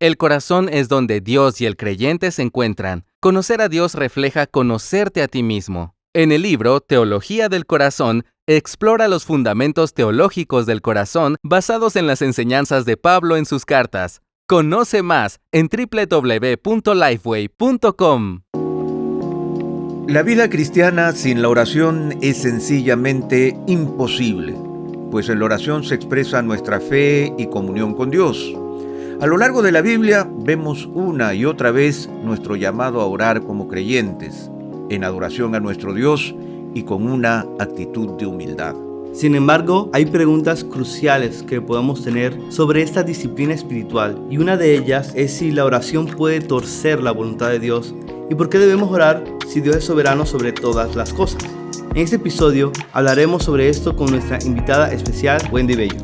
El corazón es donde Dios y el creyente se encuentran. Conocer a Dios refleja conocerte a ti mismo. En el libro Teología del Corazón, explora los fundamentos teológicos del corazón basados en las enseñanzas de Pablo en sus cartas. Conoce más en www.lifeway.com. La vida cristiana sin la oración es sencillamente imposible, pues en la oración se expresa nuestra fe y comunión con Dios. A lo largo de la Biblia vemos una y otra vez nuestro llamado a orar como creyentes, en adoración a nuestro Dios y con una actitud de humildad. Sin embargo, hay preguntas cruciales que podemos tener sobre esta disciplina espiritual, y una de ellas es si la oración puede torcer la voluntad de Dios y por qué debemos orar si Dios es soberano sobre todas las cosas. En este episodio hablaremos sobre esto con nuestra invitada especial, Wendy Bello.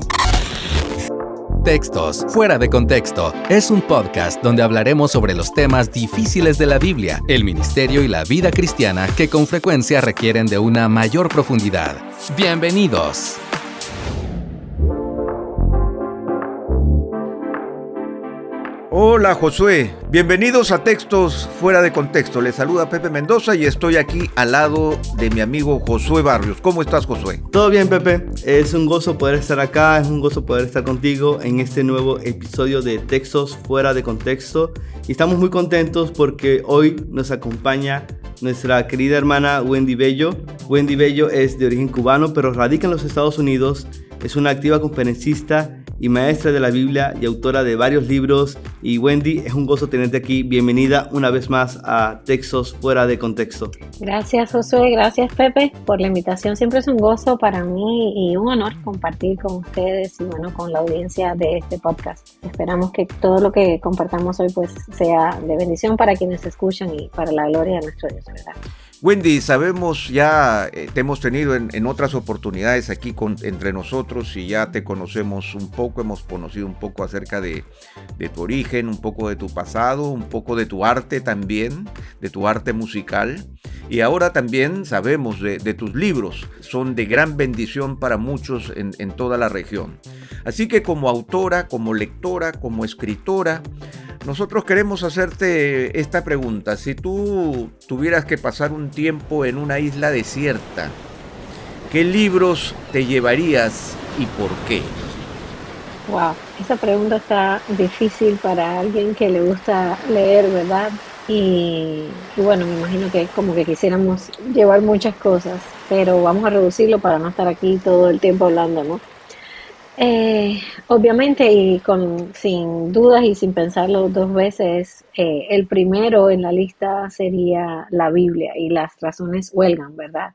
Textos Fuera de Contexto es un podcast donde hablaremos sobre los temas difíciles de la Biblia, el ministerio y la vida cristiana que con frecuencia requieren de una mayor profundidad. ¡Bienvenidos! Hola Josué, bienvenidos a Textos Fuera de Contexto. Les saluda Pepe Mendoza y estoy aquí al lado de mi amigo Josué Barrios. ¿Cómo estás, Josué? Todo bien, Pepe. Es un gozo poder estar acá, es un gozo poder estar contigo en este nuevo episodio de Textos Fuera de Contexto. Y estamos muy contentos porque hoy nos acompaña nuestra querida hermana Wendy Bello. Wendy Bello es de origen cubano, pero radica en los Estados Unidos. Es una activa conferencista y maestra de la Biblia y autora de varios libros. Y Wendy, es un gozo tenerte aquí. Bienvenida una vez más a Textos Fuera de Contexto. Gracias, Josué. Gracias, Pepe, por la invitación. Siempre es un gozo para mí y un honor compartir con ustedes y bueno, con la audiencia de este podcast. Esperamos que todo lo que compartamos hoy pues sea de bendición para quienes escuchan y para la gloria de nuestro Dios, ¿verdad? Wendy, sabemos ya, te hemos tenido en otras oportunidades aquí entre nosotros y ya te conocemos un poco, hemos conocido un poco acerca de tu origen, un poco de tu pasado, un poco de tu arte también, de tu arte musical. Y ahora también sabemos de tus libros, son de gran bendición para muchos en toda la región. Así que como autora, como lectora, como escritora, nosotros queremos hacerte esta pregunta. Si tú tuvieras que pasar un tiempo en una isla desierta, ¿qué libros te llevarías y por qué? Wow, esa pregunta está difícil para alguien que le gusta leer, ¿verdad? Y bueno, me imagino que es como que quisiéramos llevar muchas cosas, pero vamos a reducirlo para no estar aquí todo el tiempo hablando, ¿no? Obviamente y sin dudas y sin pensarlo dos veces, el primero en la lista sería la Biblia y las razones huelgan, ¿verdad?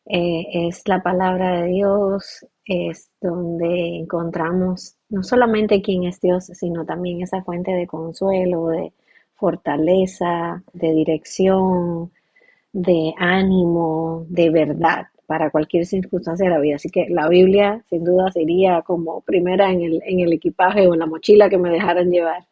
Es la palabra de Dios, es donde encontramos no solamente quién es Dios, sino también esa fuente de consuelo, de fortaleza, de dirección, de ánimo, de verdad para cualquier circunstancia de la vida. Así que la Biblia sin duda sería como primera en el equipaje o en la mochila que me dejaran llevar.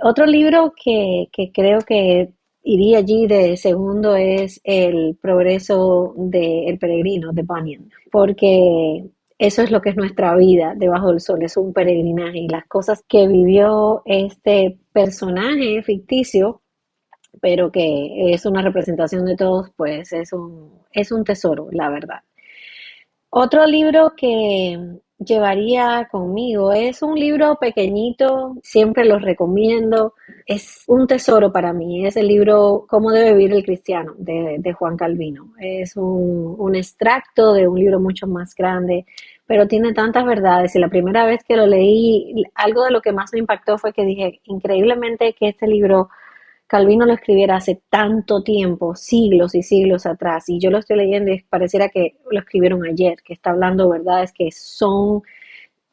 Otro libro que creo que iría allí de segundo es El progreso del peregrino de Bunyan, porque eso es lo que es nuestra vida debajo del sol, es un peregrinaje y las cosas que vivió este personaje ficticio pero que es una representación de todos, pues es un tesoro, la verdad. Otro libro que llevaría conmigo es un libro pequeñito, siempre lo recomiendo, es un tesoro para mí, es el libro Cómo debe vivir el cristiano de Juan Calvino. Es un extracto de un libro mucho más grande, pero tiene tantas verdades y la primera vez que lo leí, algo de lo que más me impactó fue que dije, increíblemente que este libro Calvino lo escribiera hace tanto tiempo, siglos y siglos atrás, y yo lo estoy leyendo y pareciera que lo escribieron ayer, que está hablando verdades que son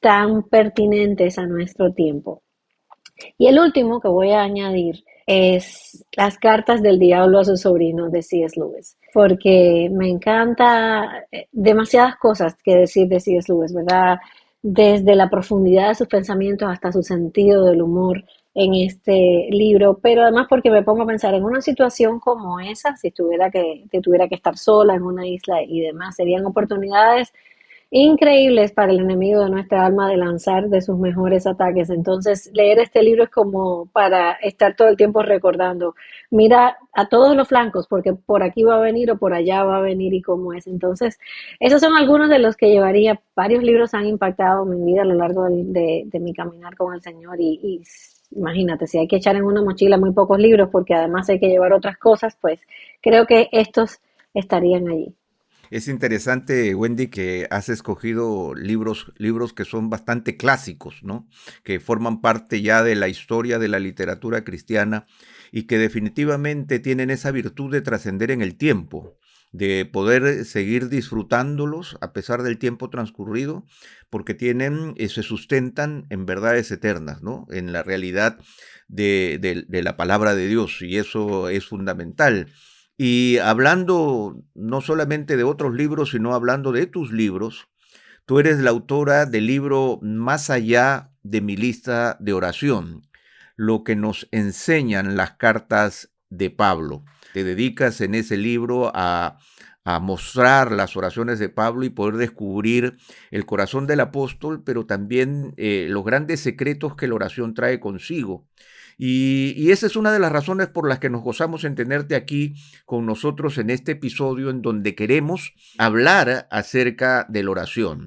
tan pertinentes a nuestro tiempo. Y el último que voy a añadir es Las cartas del diablo a su sobrino de C.S. Lewis, porque me encanta demasiadas cosas que decir de C.S. Lewis, ¿verdad? Desde la profundidad de sus pensamientos hasta su sentido del humor en este libro, pero además porque me pongo a pensar en una situación como esa, si tuviera que estar sola en una isla y demás, serían oportunidades increíbles para el enemigo de nuestra alma de lanzar de sus mejores ataques. Entonces, leer este libro es como para estar todo el tiempo recordando, mira a todos los flancos, porque por aquí va a venir o por allá va a venir y cómo es. Entonces, esos son algunos de los que llevaría. Varios libros han impactado mi vida a lo largo de mi caminar con el Señor y imagínate, si hay que echar en una mochila muy pocos libros, porque además hay que llevar otras cosas, pues creo que estos estarían allí. Es interesante, Wendy, que has escogido libros que son bastante clásicos, ¿no? Que forman parte ya de la historia de la literatura cristiana y que definitivamente tienen esa virtud de trascender en el tiempo, de poder seguir disfrutándolos a pesar del tiempo transcurrido, porque se sustentan en verdades eternas, ¿no? En la realidad de la palabra de Dios, y eso es fundamental. Y hablando no solamente de otros libros, sino hablando de tus libros, tú eres la autora del libro Más allá de mi lista de oración, lo que nos enseñan las cartas de Pablo. Te dedicas en ese libro a mostrar las oraciones de Pablo y poder descubrir el corazón del apóstol, pero también los grandes secretos que la oración trae consigo. Y esa es una de las razones por las que nos gozamos en tenerte aquí con nosotros en este episodio en donde queremos hablar acerca de la oración.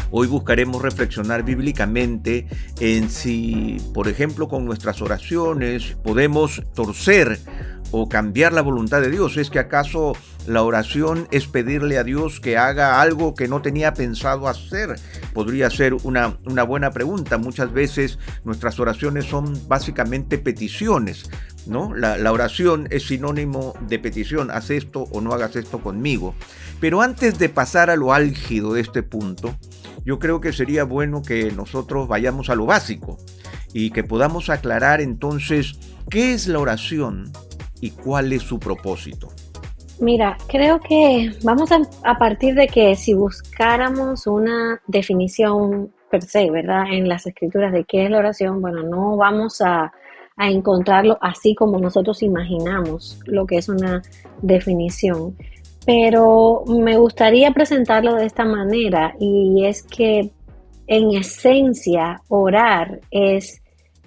Hoy buscaremos reflexionar bíblicamente en si, por ejemplo, con nuestras oraciones podemos torcer o cambiar la voluntad de Dios. ¿Es que acaso la oración es pedirle a Dios que haga algo que no tenía pensado hacer? Podría ser una buena pregunta. Muchas veces nuestras oraciones son básicamente peticiones, ¿no? La oración es sinónimo de petición. Haz esto o no hagas esto conmigo. Pero antes de pasar a lo álgido de este punto, yo creo que sería bueno que nosotros vayamos a lo básico y que podamos aclarar entonces qué es la oración y cuál es su propósito. Mira, creo que vamos a partir de que si buscáramos una definición per se, ¿verdad? En las escrituras de qué es la oración, bueno, no vamos a encontrarlo así como nosotros imaginamos lo que es una definición. Pero me gustaría presentarlo de esta manera, y es que en esencia orar es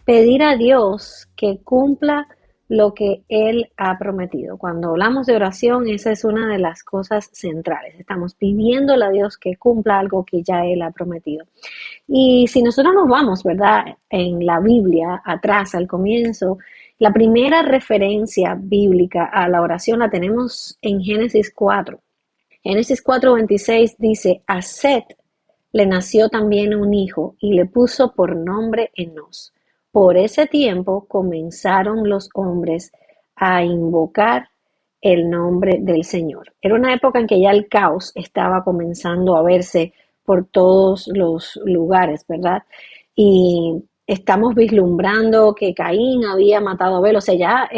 pedir a Dios que cumpla lo que Él ha prometido. Cuando hablamos de oración, esa es una de las cosas centrales. Estamos pidiéndole a Dios que cumpla algo que ya Él ha prometido. Y si nosotros nos vamos, ¿verdad? En la Biblia, atrás, al comienzo, la primera referencia bíblica a la oración la tenemos en Génesis 4. Génesis 4:26 dice, a Set le nació también un hijo y le puso por nombre Enos. Por ese tiempo comenzaron los hombres a invocar el nombre del Señor. Era una época en que ya el caos estaba comenzando a verse por todos los lugares, ¿verdad? Y estamos vislumbrando que Caín había matado a Abel, o sea, ya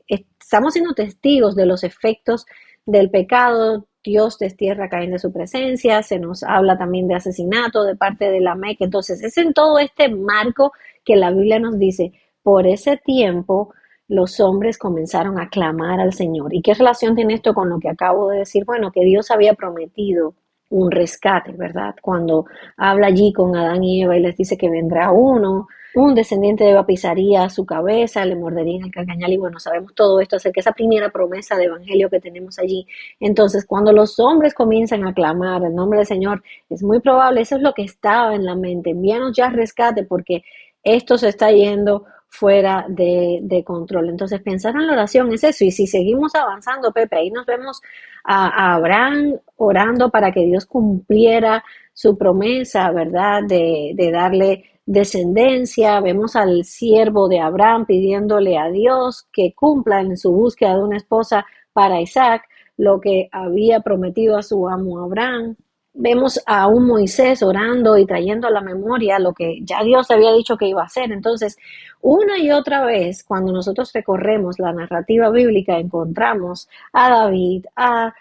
estamos siendo testigos de los efectos del pecado. Dios destierra a Caín de su presencia, se nos habla también de asesinato de parte de Lamec. Entonces es en todo este marco que la Biblia nos dice, por ese tiempo los hombres comenzaron a clamar al Señor. ¿Y qué relación tiene esto con lo que acabo de decir? Bueno, que Dios había prometido un rescate, ¿verdad? Cuando habla allí con Adán y Eva y les dice que vendrá un descendiente de Eva pisaría su cabeza, le mordería en el calcañal, y bueno, sabemos todo esto acerca de esa primera promesa de evangelio que tenemos allí. Entonces, cuando los hombres comienzan a clamar el nombre del Señor, es muy probable, eso es lo que estaba en la mente, envíanos ya rescate porque esto se está yendo fuera de control. Entonces, pensar en la oración es eso. Y si seguimos avanzando, Pepe, ahí nos vemos a Abraham orando para que Dios cumpliera su promesa, ¿verdad? De darle descendencia. Vemos al siervo de Abraham pidiéndole a Dios que cumpla en su búsqueda de una esposa para Isaac lo que había prometido a su amo Abraham. Vemos a un Moisés orando y trayendo a la memoria lo que ya Dios había dicho que iba a hacer. Entonces, una y otra vez, cuando nosotros recorremos la narrativa bíblica, encontramos a David, a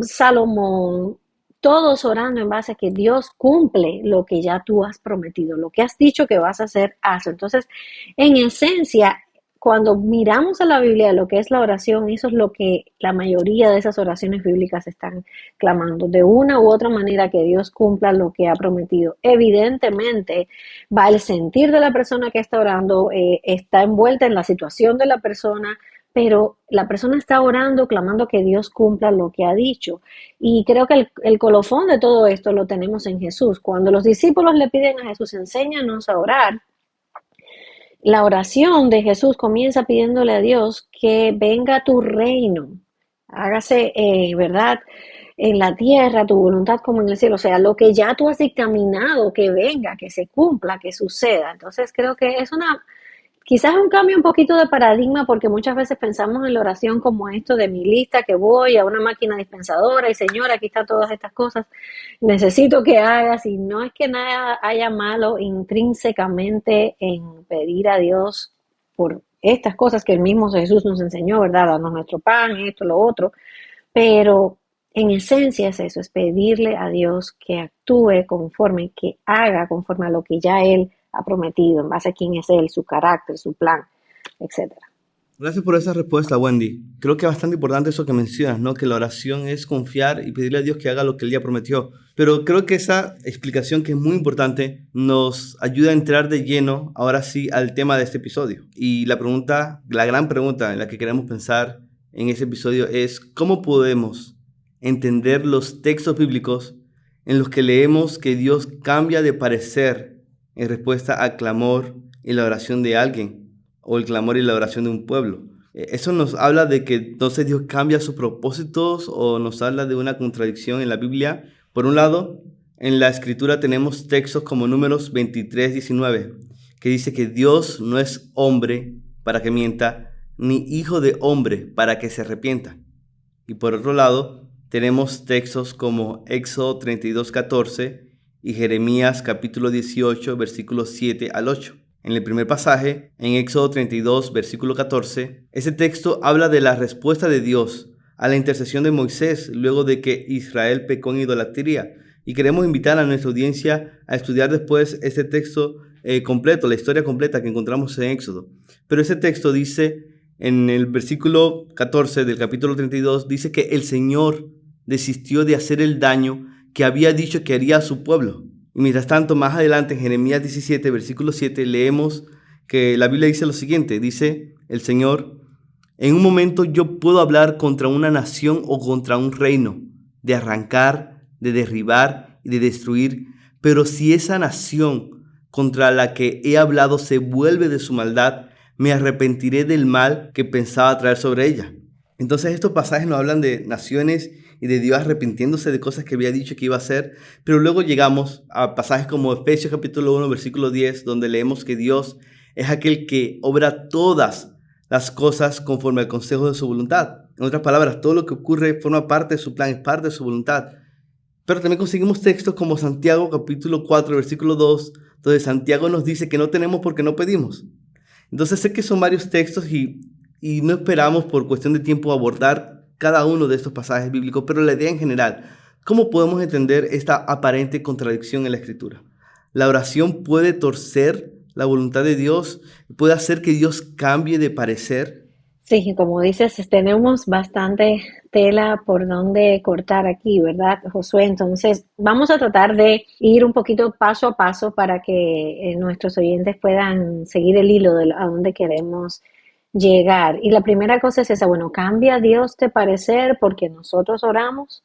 Salomón, todos orando en base a que Dios cumple lo que ya tú has prometido, lo que has dicho que vas a hacer, hazlo. Entonces, en esencia, cuando miramos a la Biblia lo que es la oración, eso es lo que la mayoría de esas oraciones bíblicas están clamando, de una u otra manera que Dios cumpla lo que ha prometido. Evidentemente, va el sentir de la persona que está orando, está envuelta en la situación de la persona, pero la persona está orando, clamando que Dios cumpla lo que ha dicho. Y creo que el colofón de todo esto lo tenemos en Jesús. Cuando los discípulos le piden a Jesús, enséñanos a orar, la oración de Jesús comienza pidiéndole a Dios que venga tu reino, hágase, ¿verdad? En la tierra, tu voluntad como en el cielo, o sea, lo que ya tú has dictaminado que venga, que se cumpla, que suceda. Entonces creo que es quizás un cambio un poquito de paradigma porque muchas veces pensamos en la oración como esto de mi lista que voy a una máquina dispensadora y Señor, aquí están todas estas cosas, necesito que hagas y no es que nada haya malo intrínsecamente en pedir a Dios por estas cosas que el mismo Jesús nos enseñó, ¿verdad? Danos nuestro pan, esto, lo otro, pero en esencia es eso, es pedirle a Dios que actúe conforme, que haga conforme a lo que ya Él ha prometido, en base a quién es Él, su carácter, su plan, etcétera. Gracias por esa respuesta, Wendy. Creo que es bastante importante eso que mencionas, ¿no? Que la oración es confiar y pedirle a Dios que haga lo que Él ya prometió. Pero creo que esa explicación, que es muy importante, nos ayuda a entrar de lleno, ahora sí, al tema de este episodio. Y la gran pregunta en la que queremos pensar en este episodio es ¿cómo podemos entender los textos bíblicos en los que leemos que Dios cambia de parecer en respuesta al clamor y la oración de alguien, o el clamor y la oración de un pueblo? ¿Eso nos habla de que entonces Dios cambia sus propósitos o nos habla de una contradicción en la Biblia? Por un lado, en la Escritura tenemos textos como Números 23:19, que dice que Dios no es hombre para que mienta, ni hijo de hombre para que se arrepienta. Y por otro lado, tenemos textos como Éxodo 32:14 y Jeremías capítulo 18, versículos 7 al 8. En el primer pasaje, en Éxodo 32, versículo 14, ese texto habla de la respuesta de Dios a la intercesión de Moisés luego de que Israel pecó en idolatría. Y queremos invitar a nuestra audiencia a estudiar después este texto completo, la historia completa que encontramos en Éxodo. Pero ese texto dice, en el versículo 14 del capítulo 32, dice que el Señor desistió de hacer el daño que había dicho que haría a su pueblo. Y mientras tanto, más adelante en Jeremías 17, versículo 7, leemos que la Biblia dice lo siguiente, dice el Señor: en un momento yo puedo hablar contra una nación o contra un reino, de arrancar, de derribar y de destruir, pero si esa nación contra la que he hablado se vuelve de su maldad, me arrepentiré del mal que pensaba traer sobre ella. Entonces estos pasajes nos hablan de naciones y de Dios arrepintiéndose de cosas que había dicho que iba a hacer, pero luego llegamos a pasajes como Efesios capítulo 1, versículo 10, donde leemos que Dios es aquel que obra todas las cosas conforme al consejo de su voluntad. En otras palabras, todo lo que ocurre forma parte de su plan, es parte de su voluntad. Pero también conseguimos textos como Santiago capítulo 4, versículo 2, donde Santiago nos dice que no tenemos porque no pedimos. Entonces sé que son varios textos y no esperamos por cuestión de tiempo abordar cada uno de estos pasajes bíblicos, pero la idea en general, ¿cómo podemos entender esta aparente contradicción en la Escritura? La oración puede torcer la voluntad de Dios, puede hacer que Dios cambie de parecer. Sí, como dices, tenemos bastante tela por donde cortar aquí, ¿verdad, Josué? Entonces, vamos a tratar de ir un poquito paso a paso para que nuestros oyentes puedan seguir el hilo de a dónde queremos llegar. Y la primera cosa es esa, bueno, ¿cambia Dios de parecer porque nosotros oramos?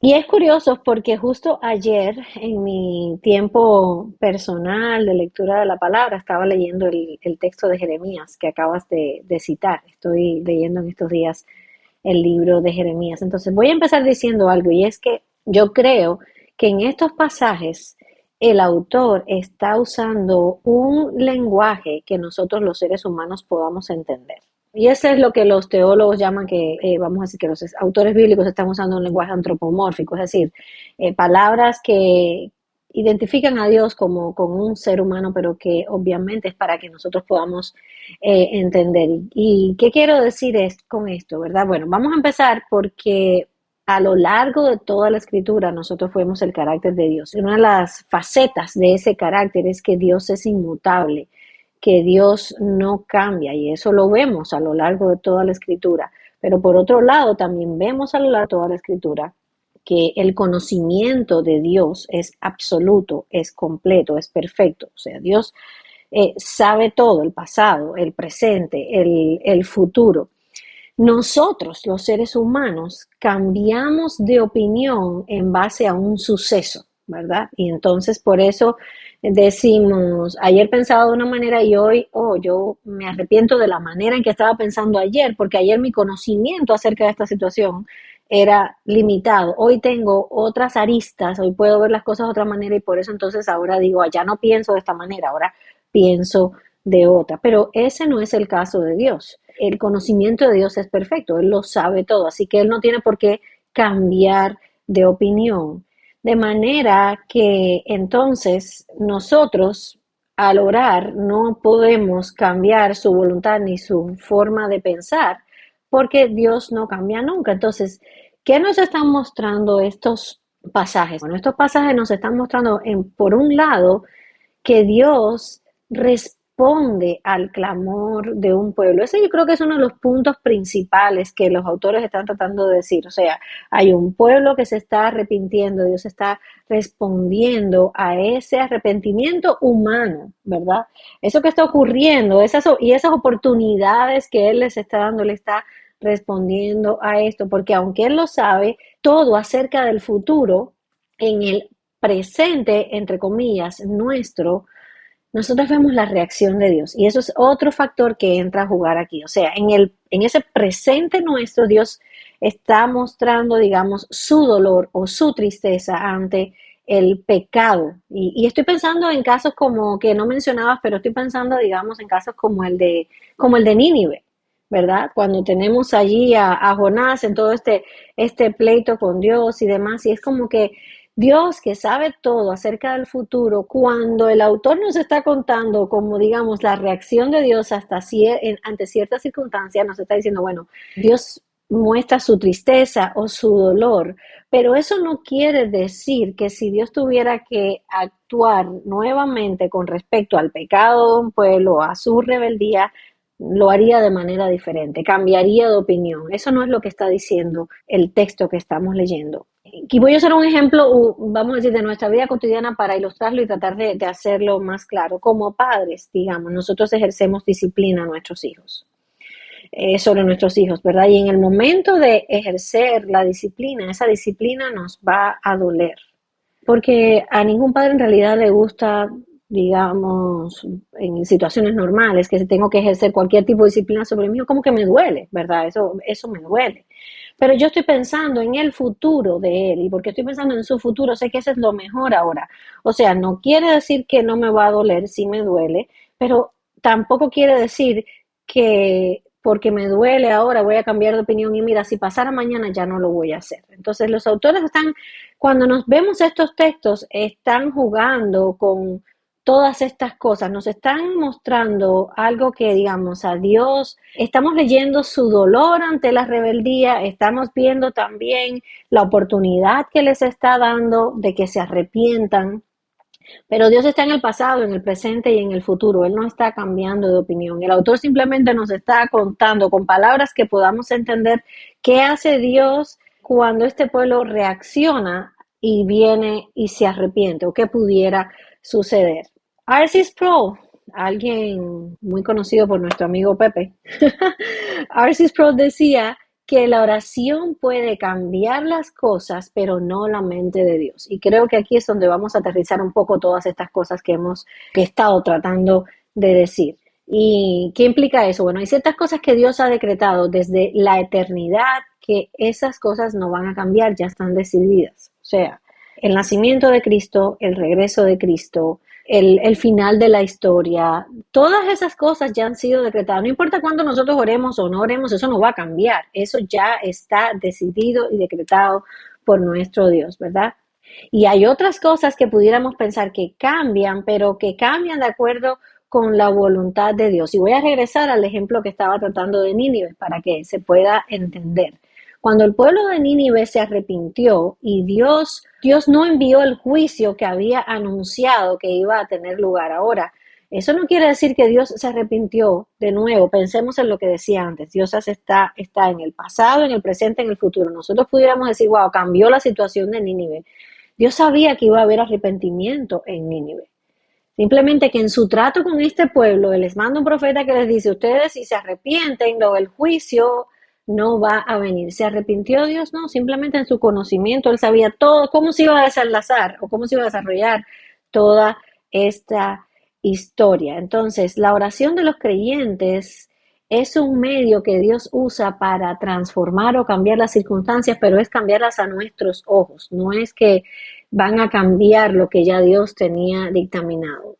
Y es curioso porque justo ayer en mi tiempo personal de lectura de la palabra estaba leyendo el texto de Jeremías que acabas de citar. Estoy leyendo en estos días el libro de Jeremías. Entonces voy a empezar diciendo algo y es que yo creo que en estos pasajes el autor está usando un lenguaje que nosotros los seres humanos podamos entender. Y eso es lo que los teólogos llaman que, vamos a decir, que los autores bíblicos están usando un lenguaje antropomórfico, es decir, palabras que identifican a Dios como un ser humano, pero que obviamente es para que nosotros podamos entender. ¿Y qué quiero decir con esto, verdad? Bueno, vamos a empezar porque a lo largo de toda la Escritura nosotros vemos el carácter de Dios. Y una de las facetas de ese carácter es que Dios es inmutable. que Dios no cambia, y eso lo vemos a lo largo de toda la Escritura. Pero por otro lado, también vemos a lo largo de toda la Escritura que el conocimiento de Dios es absoluto, es completo, es perfecto. O sea, Dios sabe todo, el pasado, el presente, el futuro. Nosotros, los seres humanos, cambiamos de opinión en base a un suceso, ¿verdad? Y entonces por eso decimos, ayer pensaba de una manera y hoy, yo me arrepiento de la manera en que estaba pensando ayer, porque ayer mi conocimiento acerca de esta situación era limitado. Hoy tengo otras aristas, hoy puedo ver las cosas de otra manera y por eso entonces ahora digo, ya no pienso de esta manera, ahora pienso de otra. Pero ese no es el caso de Dios. El conocimiento de Dios es perfecto, Él lo sabe todo, así que Él no tiene por qué cambiar de opinión. De manera que entonces nosotros al orar no podemos cambiar su voluntad ni su forma de pensar, porque Dios no cambia nunca. Entonces, ¿qué nos están mostrando estos pasajes? Bueno, estos pasajes nos están mostrando, por un lado, que Dios responde al clamor de un pueblo. Ese yo creo que es uno de los puntos principales que los autores están tratando de decir. O sea, hay un pueblo que se está arrepintiendo, Dios está respondiendo a ese arrepentimiento humano, ¿verdad? Eso que está ocurriendo, esas oportunidades que Él les está dando, le está respondiendo a esto, porque aunque Él lo sabe, todo acerca del futuro, en el presente, entre comillas, nosotros vemos la reacción de Dios. Y eso es otro factor que entra a jugar aquí. O sea, en ese presente nuestro, Dios está mostrando, digamos, su dolor o su tristeza ante el pecado. Y estoy pensando en casos como que no mencionabas, pero estoy pensando, digamos, en casos como el de Nínive, ¿verdad? Cuando tenemos allí a Jonás en todo este pleito con Dios y demás, y es como que Dios, que sabe todo acerca del futuro, cuando el autor nos está contando, como digamos, la reacción de Dios ante ciertas circunstancias, nos está diciendo, bueno, Dios muestra su tristeza o su dolor, pero eso no quiere decir que si Dios tuviera que actuar nuevamente con respecto al pecado de un pueblo, a su rebeldía, lo haría de manera diferente, cambiaría de opinión. Eso no es lo que está diciendo el texto que estamos leyendo. Y voy a usar un ejemplo, vamos a decir, de nuestra vida cotidiana para ilustrarlo y tratar de hacerlo más claro. Como padres, digamos, nosotros ejercemos disciplina a nuestros hijos, sobre nuestros hijos, ¿verdad? Y en el momento de ejercer la disciplina, esa disciplina nos va a doler, porque a ningún padre en realidad le gusta, digamos, en situaciones normales, que si tengo que ejercer cualquier tipo de disciplina sobre mí, como que me duele, ¿verdad? Eso me duele. Pero yo estoy pensando en el futuro de él, y porque estoy pensando en su futuro, sé que eso es lo mejor ahora. O sea, no quiere decir que no me va a doler, sí me duele, pero tampoco quiere decir que porque me duele ahora voy a cambiar de opinión y mira, si pasara mañana ya no lo voy a hacer. Entonces los autores cuando nos vemos estos textos, están jugando con todas estas cosas, nos están mostrando algo que, digamos, a Dios, estamos leyendo su dolor ante la rebeldía, estamos viendo también la oportunidad que les está dando de que se arrepientan, pero Dios está en el pasado, en el presente y en el futuro, Él no está cambiando de opinión. El autor simplemente nos está contando con palabras que podamos entender qué hace Dios cuando este pueblo reacciona y viene y se arrepiente, o qué pudiera suceder. R.C. Sproul, alguien muy conocido por nuestro amigo Pepe, R.C. Sproul decía que la oración puede cambiar las cosas, pero no la mente de Dios. Y creo que aquí es donde vamos a aterrizar un poco todas estas cosas que hemos estado tratando de decir. ¿Y qué implica eso? Bueno, hay ciertas cosas que Dios ha decretado desde la eternidad, que esas cosas no van a cambiar, ya están decididas. O sea, el nacimiento de Cristo, el regreso de Cristo, el final de la historia, todas esas cosas ya han sido decretadas. No importa cuándo nosotros oremos o no oremos, eso no va a cambiar. Eso ya está decidido y decretado por nuestro Dios, ¿verdad? Y hay otras cosas que pudiéramos pensar que cambian, pero que cambian de acuerdo con la voluntad de Dios. Y voy a regresar al ejemplo que estaba tratando de Nínive para que se pueda entender. Cuando el pueblo de Nínive se arrepintió y Dios no envió el juicio que había anunciado que iba a tener lugar ahora, Eso no quiere decir que Dios se arrepintió. De nuevo, pensemos en lo que decía antes. Dios está en el pasado, en el presente, en el futuro. Nosotros pudiéramos decir, wow, cambió la situación de Nínive. Dios sabía que iba a haber arrepentimiento en Nínive. Simplemente que en su trato con este pueblo, Él les manda un profeta que les dice, ustedes si se arrepienten, luego el juicio no va a venir. ¿Se arrepintió Dios? No, simplemente en su conocimiento Él sabía todo, cómo se iba a desenlazar o cómo se iba a desarrollar toda esta historia. Entonces, la oración de los creyentes es un medio que Dios usa para transformar o cambiar las circunstancias, pero es cambiarlas a nuestros ojos. No es que van a cambiar lo que ya Dios tenía dictaminado.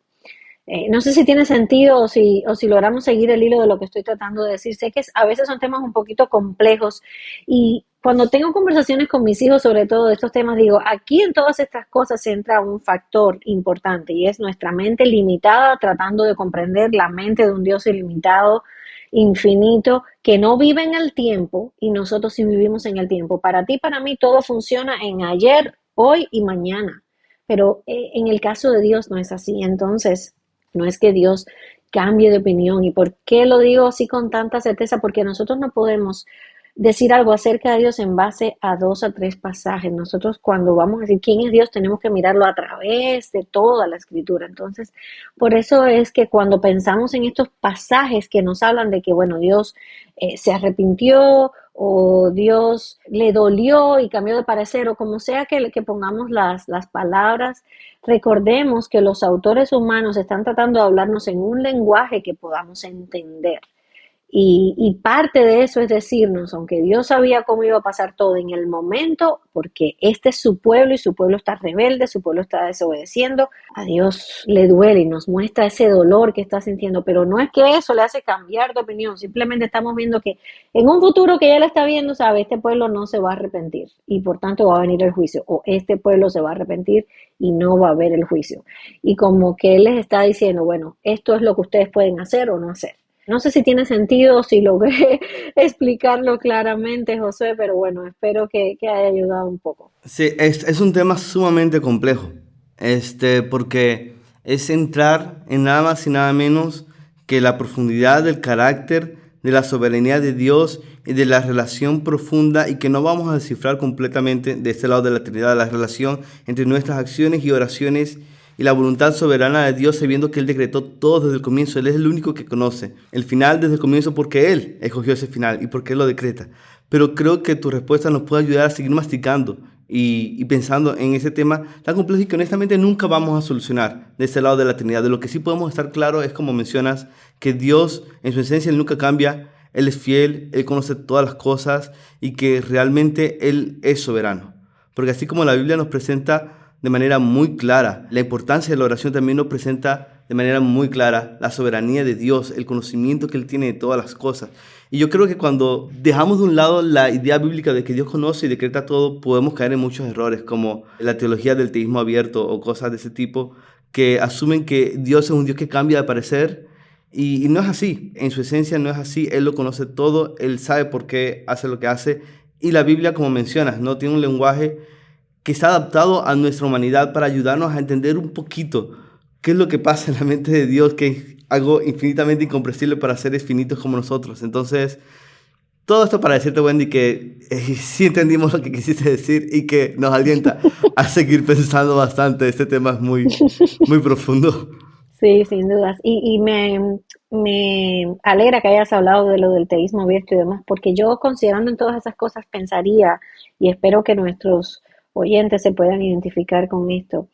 No sé si tiene sentido o si logramos seguir el hilo de lo que estoy tratando de decir. Sé que a veces son temas un poquito complejos y cuando tengo conversaciones con mis hijos sobre todo de estos temas, digo, aquí en todas estas cosas entra un factor importante y es nuestra mente limitada tratando de comprender la mente de un Dios ilimitado, infinito, que no vive en el tiempo y nosotros sí vivimos en el tiempo. Para ti, para mí, todo funciona en ayer, hoy y mañana. Pero en el caso de Dios no es así. Entonces, no es que Dios cambie de opinión. ¿Y por qué lo digo así con tanta certeza? Porque nosotros no podemos decir algo acerca de Dios en base a 2 a 3 pasajes. Nosotros cuando vamos a decir quién es Dios tenemos que mirarlo a través de toda la escritura. Entonces, por eso es que cuando pensamos en estos pasajes que nos hablan de que, bueno, Dios se arrepintió o Dios le dolió y cambió de parecer o como sea que pongamos las palabras, recordemos que los autores humanos están tratando de hablarnos en un lenguaje que podamos entender. Y parte de eso es decirnos, aunque Dios sabía cómo iba a pasar todo en el momento, porque este es su pueblo y su pueblo está rebelde, su pueblo está desobedeciendo, a Dios le duele y nos muestra ese dolor que está sintiendo, pero no es que eso le hace cambiar de opinión, simplemente estamos viendo que en un futuro que ya le está viendo, sabe, este pueblo no se va a arrepentir y por tanto va a venir el juicio, o este pueblo se va a arrepentir y no va a haber el juicio. Y como que Él les está diciendo, bueno, esto es lo que ustedes pueden hacer o no hacer. No sé si tiene sentido, si logré explicarlo claramente, José, pero bueno, espero que haya ayudado un poco. Sí, es un tema sumamente complejo, porque es entrar en nada más y nada menos que la profundidad del carácter, de la soberanía de Dios y de la relación profunda y que no vamos a descifrar completamente de este lado de la Trinidad, la relación entre nuestras acciones y oraciones y la voluntad soberana de Dios, sabiendo que Él decretó todo desde el comienzo. Él es el único que conoce el final desde el comienzo porque Él escogió ese final y porque Él lo decreta. Pero creo que tu respuesta nos puede ayudar a seguir masticando y pensando en ese tema tan complejo y que honestamente nunca vamos a solucionar de este lado de la Trinidad. De lo que sí podemos estar claros es, como mencionas, que Dios en su esencia Él nunca cambia, Él es fiel, Él conoce todas las cosas y que realmente Él es soberano. Porque así como la Biblia nos presenta de manera muy clara la importancia de la oración, también nos presenta de manera muy clara la soberanía de Dios, el conocimiento que Él tiene de todas las cosas. Y yo creo que cuando dejamos de un lado la idea bíblica de que Dios conoce y decreta todo, podemos caer en muchos errores, como la teología del teísmo abierto o cosas de ese tipo, que asumen que Dios es un Dios que cambia de parecer. Y no es así, en su esencia no es así. Él lo conoce todo, Él sabe por qué hace lo que hace. Y la Biblia, como mencionas, no tiene un lenguaje que está adaptado a nuestra humanidad para ayudarnos a entender un poquito qué es lo que pasa en la mente de Dios, que es algo infinitamente incomprensible para seres finitos como nosotros. Entonces, todo esto para decirte, Wendy, que sí entendimos lo que quisiste decir y que nos alienta a seguir pensando bastante. Este tema es muy, muy profundo. Sí, sin dudas. Y me alegra que hayas hablado de lo del teísmo abierto y demás, porque yo considerando en todas esas cosas pensaría, y espero que nuestros oyentes se puedan identificar con esto,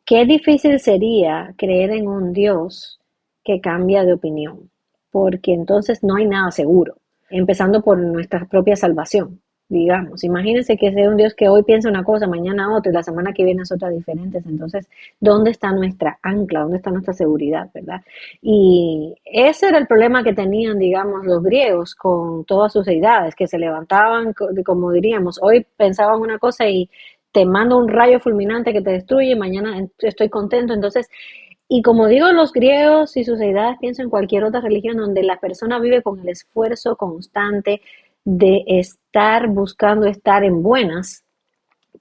qué difícil sería creer en un Dios que cambia de opinión, porque entonces no hay nada seguro, empezando por nuestra propia salvación, digamos. Imagínense que sea un Dios que hoy piensa una cosa, mañana otra y la semana que viene es otra diferente. Entonces, ¿dónde está nuestra ancla? ¿Dónde está nuestra seguridad, verdad? Y ese era el problema que tenían, digamos, los griegos con todas sus deidades, que se levantaban, como diríamos, hoy pensaban una cosa y te mando un rayo fulminante que te destruye, mañana estoy contento. Entonces, y como digo, los griegos y sus deidades, pienso en cualquier otra religión donde la persona vive con el esfuerzo constante de estar buscando estar en buenas,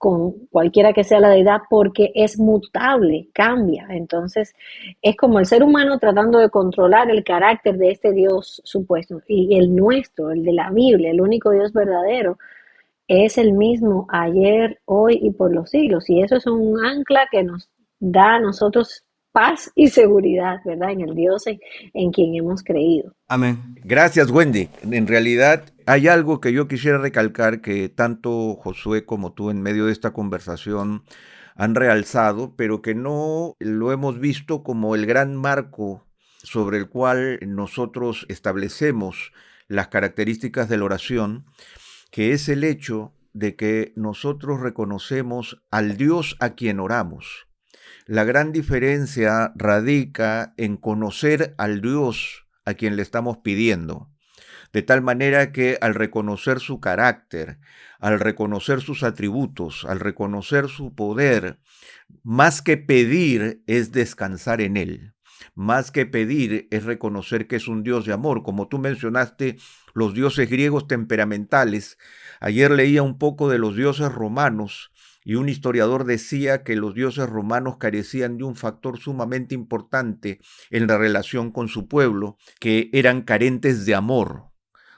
con cualquiera que sea la deidad, porque es mutable, cambia. Entonces, es como el ser humano tratando de controlar el carácter de este Dios supuesto. Y el nuestro, el de la Biblia, el único Dios verdadero, es el mismo ayer, hoy y por los siglos. Y eso es un ancla que nos da a nosotros paz y seguridad, ¿verdad? En el Dios en quien hemos creído. Amén. Gracias, Wendy. En realidad hay algo que yo quisiera recalcar que tanto Josué como tú en medio de esta conversación han realzado, pero que no lo hemos visto como el gran marco sobre el cual nosotros establecemos las características de la oración, que es el hecho de que nosotros reconocemos al Dios a quien oramos. La gran diferencia radica en conocer al Dios a quien le estamos pidiendo, de tal manera que al reconocer su carácter, al reconocer sus atributos, al reconocer su poder, más que pedir es descansar en él. Más que pedir es reconocer que es un Dios de amor. Como tú mencionaste, los dioses griegos temperamentales. Ayer leía un poco de los dioses romanos y un historiador decía que los dioses romanos carecían de un factor sumamente importante en la relación con su pueblo, que eran carentes de amor.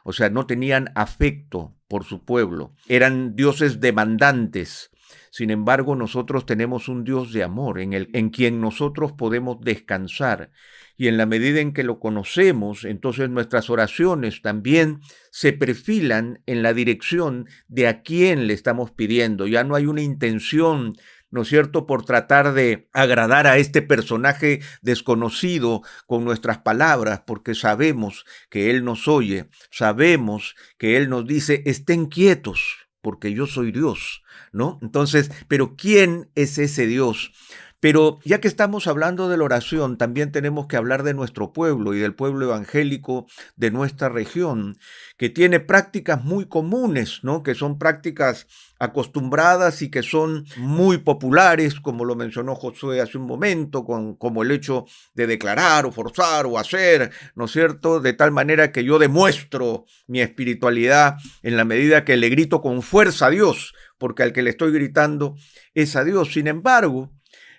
O sea, no tenían afecto por su pueblo. Eran dioses demandantes. Sin embargo, nosotros tenemos un Dios de amor en quien nosotros podemos descansar. Y en la medida en que lo conocemos, entonces nuestras oraciones también se perfilan en la dirección de a quién le estamos pidiendo. Ya no hay una intención, ¿no es cierto?, por tratar de agradar a este personaje desconocido con nuestras palabras, porque sabemos que Él nos oye, sabemos que Él nos dice, estén quietos, porque yo soy Dios, ¿no? Entonces, pero ¿quién es ese Dios? Pero ya que estamos hablando de la oración, también tenemos que hablar de nuestro pueblo y del pueblo evangélico de nuestra región, que tiene prácticas muy comunes, ¿no? Que son prácticas acostumbradas y que son muy populares, como lo mencionó Josué hace un momento, como el hecho de declarar o forzar o hacer, ¿no es cierto? De tal manera que yo demuestro mi espiritualidad en la medida que le grito con fuerza a Dios, porque al que le estoy gritando es a Dios. Sin embargo,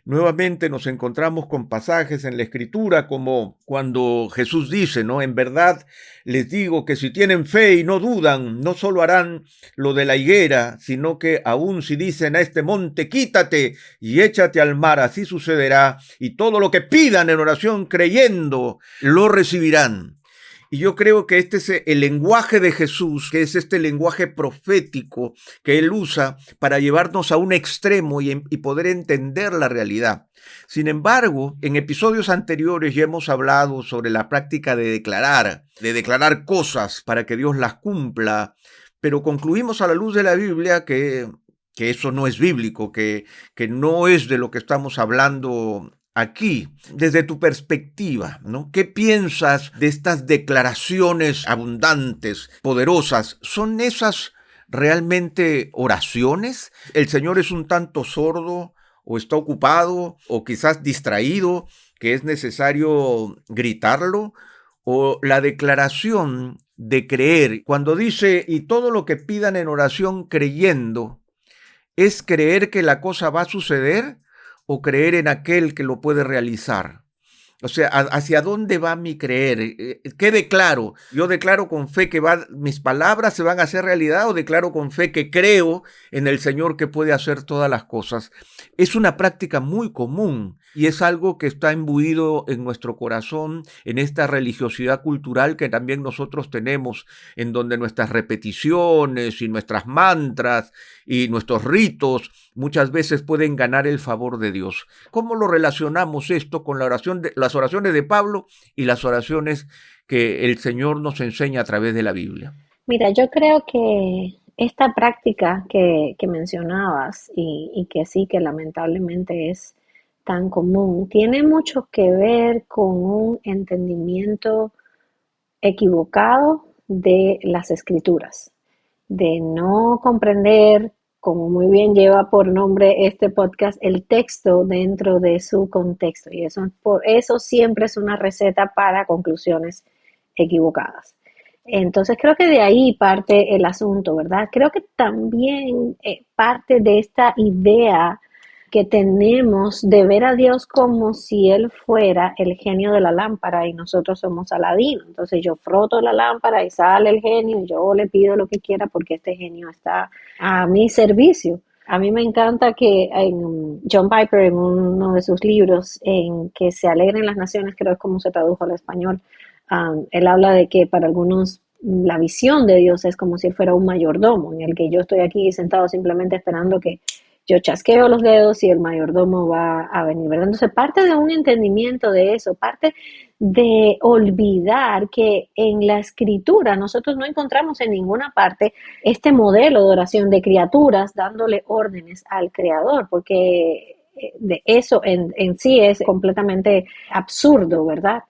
nuevamente nos encontramos con pasajes en la Escritura como cuando Jesús dice, ¿no? En verdad les digo que si tienen fe y no dudan, no solo harán lo de la higuera, sino que aun si dicen a este monte, quítate y échate al mar, así sucederá, y todo lo que pidan en oración creyendo, lo recibirán. Y yo creo que este es el lenguaje de Jesús, que es este lenguaje profético que Él usa para llevarnos a un extremo y poder entender la realidad. Sin embargo, en episodios anteriores ya hemos hablado sobre la práctica de declarar cosas para que Dios las cumpla, pero concluimos a la luz de la Biblia que eso no es bíblico, que no es de lo que estamos hablando aquí, desde tu perspectiva, ¿no? ¿Qué piensas de estas declaraciones abundantes, poderosas? ¿Son esas realmente oraciones? ¿El Señor es un tanto sordo o está ocupado o quizás distraído que es necesario gritarlo? ¿O la declaración de creer, cuando dice, y todo lo que pidan en oración creyendo, es creer que la cosa va a suceder o creer en aquel que lo puede realizar? O sea, ¿hacia dónde va mi creer? ¿Qué declaro? ¿Yo declaro con fe que mis palabras se van a hacer realidad o declaro con fe que creo en el Señor que puede hacer todas las cosas? Es una práctica muy común y es algo que está imbuido en nuestro corazón, en esta religiosidad cultural que también nosotros tenemos, en donde nuestras repeticiones y nuestras mantras y nuestros ritos muchas veces pueden ganar el favor de Dios. ¿Cómo lo relacionamos esto con las oraciones de Pablo y las oraciones que el Señor nos enseña a través de la Biblia? Mira, yo creo que esta práctica que mencionabas y que sí, que lamentablemente es tan común, tiene mucho que ver con un entendimiento equivocado de las escrituras, de no comprender, como muy bien lleva por nombre este podcast, el texto dentro de su contexto. Y por eso siempre es una receta para conclusiones equivocadas. Entonces creo que de ahí parte el asunto, ¿verdad? Creo que también parte de esta idea que tenemos de ver a Dios como si Él fuera el genio de la lámpara y nosotros somos Aladino. Entonces yo froto la lámpara y sale el genio y yo le pido lo que quiera porque este genio está a mi servicio. A mí me encanta que en John Piper, en uno de sus libros, en que se alegren las naciones, creo que es como se tradujo al español, él habla de que para algunos la visión de Dios es como si él fuera un mayordomo, en el que yo estoy aquí sentado simplemente esperando que yo chasqueo los dedos y el mayordomo va a venir, ¿verdad? Entonces parte de un entendimiento de eso, parte de olvidar que en la escritura nosotros no encontramos en ninguna parte este modelo de oración de criaturas dándole órdenes al creador, porque de eso en sí es completamente absurdo, ¿verdad?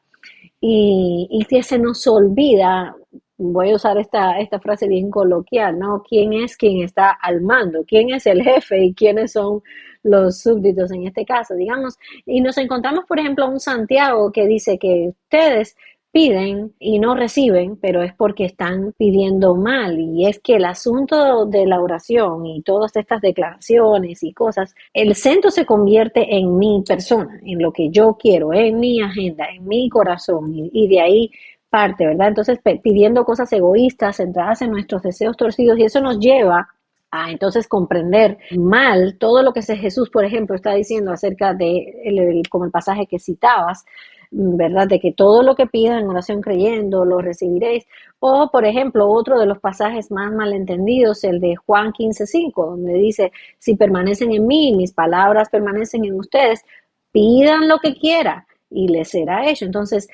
Y que se nos olvida, voy a usar esta frase bien coloquial, ¿no? ¿Quién es quien está al mando? ¿Quién es el jefe y quiénes son los súbditos en este caso? Digamos, y nos encontramos, por ejemplo, a un Santiago que dice que ustedes piden y no reciben, pero es porque están pidiendo mal. Y es que el asunto de la oración y todas estas declaraciones y cosas, el centro se convierte en mi persona, en lo que yo quiero, en mi agenda, en mi corazón, y de ahí parte, ¿verdad? Entonces pidiendo cosas egoístas, centradas en nuestros deseos torcidos, y eso nos lleva a entonces comprender mal todo lo que Jesús, por ejemplo, está diciendo acerca de, como el pasaje que citabas, ¿verdad? De que todo lo que pidan en oración creyendo lo recibiréis. O, por ejemplo, otro de los pasajes más malentendidos, el de Juan 15:5, donde dice, si permanecen en mí, mis palabras permanecen en ustedes, pidan lo que quieran y les será hecho. Entonces,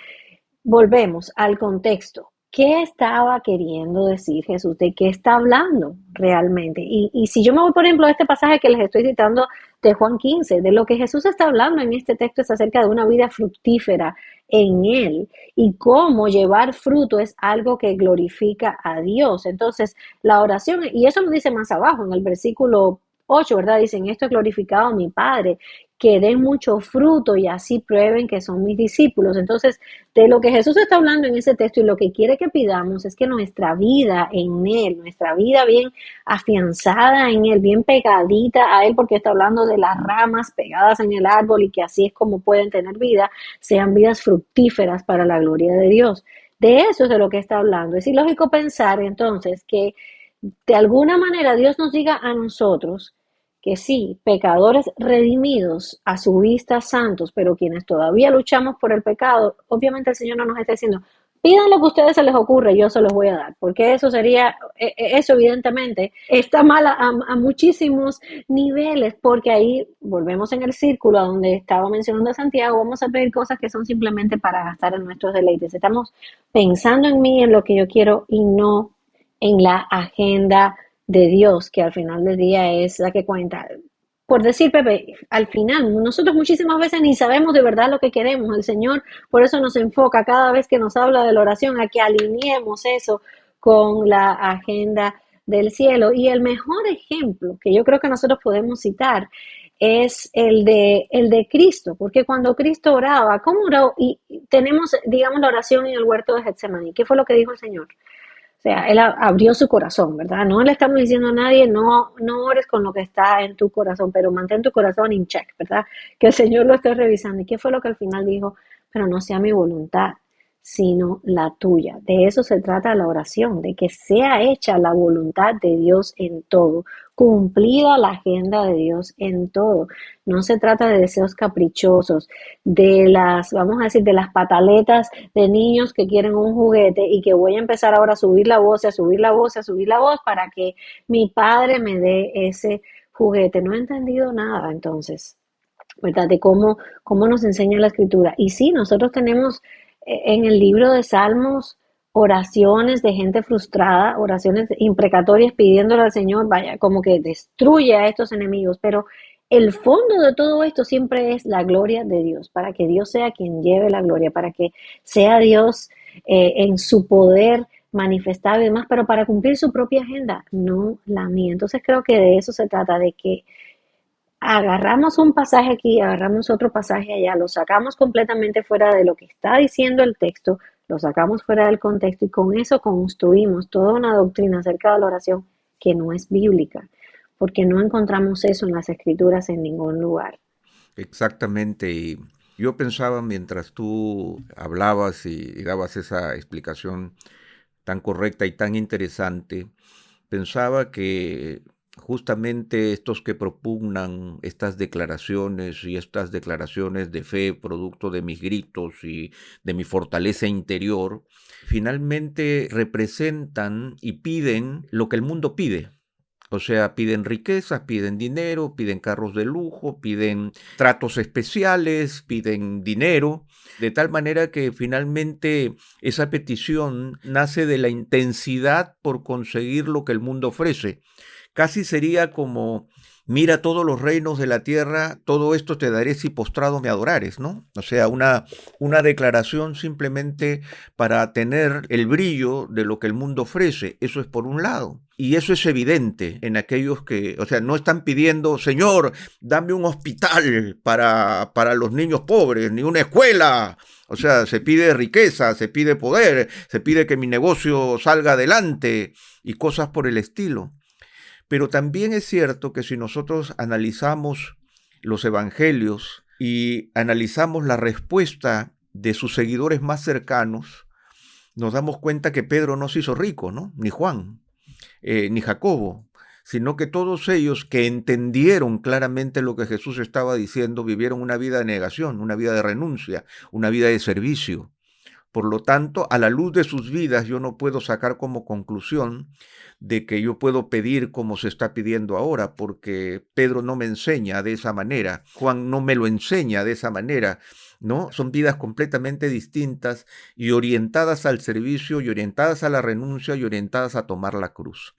volvemos al contexto. ¿Qué estaba queriendo decir Jesús? ¿De qué está hablando realmente? Y si yo me voy, por ejemplo, a este pasaje que les estoy citando de Juan 15, de lo que Jesús está hablando en este texto es acerca de una vida fructífera en Él y cómo llevar fruto es algo que glorifica a Dios. Entonces, la oración, y eso lo dice más abajo en el versículo 8, ¿verdad? Dicen, esto es glorificado a mi Padre, que den mucho fruto y así prueben que son mis discípulos. Entonces, de lo que Jesús está hablando en ese texto y lo que quiere que pidamos es que nuestra vida en Él, nuestra vida bien afianzada en Él, bien pegadita a Él, porque está hablando de las ramas pegadas en el árbol y que así es como pueden tener vida, sean vidas fructíferas para la gloria de Dios. De eso es de lo que está hablando. Es ilógico pensar entonces que de alguna manera Dios nos diga a nosotros que sí, pecadores redimidos a su vista santos, pero quienes todavía luchamos por el pecado, obviamente el Señor no nos está diciendo, pidan lo que a ustedes se les ocurre, yo se los voy a dar, porque eso sería, eso evidentemente está mal a muchísimos niveles, porque ahí volvemos en el círculo a donde estaba mencionando a Santiago, vamos a pedir cosas que son simplemente para gastar en nuestros deleites, estamos pensando en mí, en lo que yo quiero y no en la agenda de Dios, que al final del día es la que cuenta. Por decir, Pepe, al final, nosotros muchísimas veces ni sabemos de verdad lo que queremos. El Señor por eso nos enfoca cada vez que nos habla de la oración a que alineemos eso con la agenda del cielo. Y el mejor ejemplo que yo creo que nosotros podemos citar es el de Cristo, porque cuando Cristo oraba, ¿cómo oró? Y tenemos, digamos, la oración en el huerto de Getsemaní. ¿Qué fue lo que dijo el Señor? O sea, él abrió su corazón, ¿verdad? No le estamos diciendo a nadie, no ores con lo que está en tu corazón, pero mantén tu corazón in check, ¿verdad? Que el Señor lo esté revisando. ¿Y qué fue lo que al final dijo? Pero no sea mi voluntad, sino la tuya. De eso se trata la oración, de que sea hecha la voluntad de Dios en todo, cumplida la agenda de Dios en todo. No se trata de deseos caprichosos, de las, vamos a decir, de las pataletas de niños que quieren un juguete y que voy a empezar ahora a subir la voz, a subir la voz, a subir la voz para que mi padre me dé ese juguete. No he entendido nada entonces, ¿verdad? De cómo nos enseña la escritura. Y sí, nosotros tenemos en el libro de Salmos oraciones de gente frustrada, oraciones imprecatorias pidiéndole al Señor, vaya, como que destruye a estos enemigos, pero el fondo de todo esto siempre es la gloria de Dios, para que Dios sea quien lleve la gloria, para que sea Dios en su poder manifestado y demás, pero para cumplir su propia agenda, no la mía. Entonces creo que de eso se trata, de que agarramos un pasaje aquí, agarramos otro pasaje allá, lo sacamos completamente fuera de lo que está diciendo el texto, lo sacamos fuera del contexto y con eso construimos toda una doctrina acerca de la oración que no es bíblica, porque no encontramos eso en las escrituras en ningún lugar. Exactamente. Y yo pensaba mientras tú hablabas y dabas esa explicación tan correcta y tan interesante, pensaba que justamente estos que propugnan estas declaraciones y estas declaraciones de fe, producto de mis gritos y de mi fortaleza interior, finalmente representan y piden lo que el mundo pide. O sea, piden riquezas, piden dinero, piden carros de lujo, piden tratos especiales, piden dinero, de tal manera que finalmente esa petición nace de la intensidad por conseguir lo que el mundo ofrece. Casi sería como, mira todos los reinos de la tierra, todo esto te daré si postrado me adorares, ¿no? O sea, una declaración simplemente para tener el brillo de lo que el mundo ofrece. Eso es por un lado. Y eso es evidente en aquellos que, o sea, no están pidiendo, Señor, dame un hospital para los niños pobres, ni una escuela. O sea, se pide riqueza, se pide poder, se pide que mi negocio salga adelante y cosas por el estilo. Pero también es cierto que si nosotros analizamos los evangelios y analizamos la respuesta de sus seguidores más cercanos, nos damos cuenta que Pedro no se hizo rico, ¿no? Ni Juan, ni Jacobo, sino que todos ellos que entendieron claramente lo que Jesús estaba diciendo, vivieron una vida de negación, una vida de renuncia, una vida de servicio. Por lo tanto, a la luz de sus vidas, yo no puedo sacar como conclusión de que yo puedo pedir como se está pidiendo ahora, porque Pedro no me enseña de esa manera, Juan no me lo enseña de esa manera, ¿no? Son vidas completamente distintas y orientadas al servicio y orientadas a la renuncia y orientadas a tomar la cruz.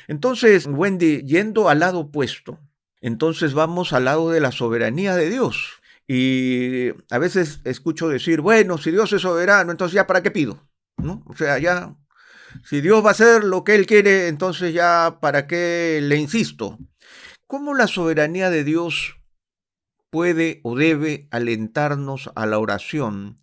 Entonces, Wendy, yendo al lado opuesto, entonces vamos al lado de la soberanía de Dios. Y a veces escucho decir, bueno, si Dios es soberano, entonces ya para qué pido, ¿no? O sea, ya, si Dios va a hacer lo que Él quiere, entonces ya para qué le insisto. ¿Cómo la soberanía de Dios puede o debe alentarnos a la oración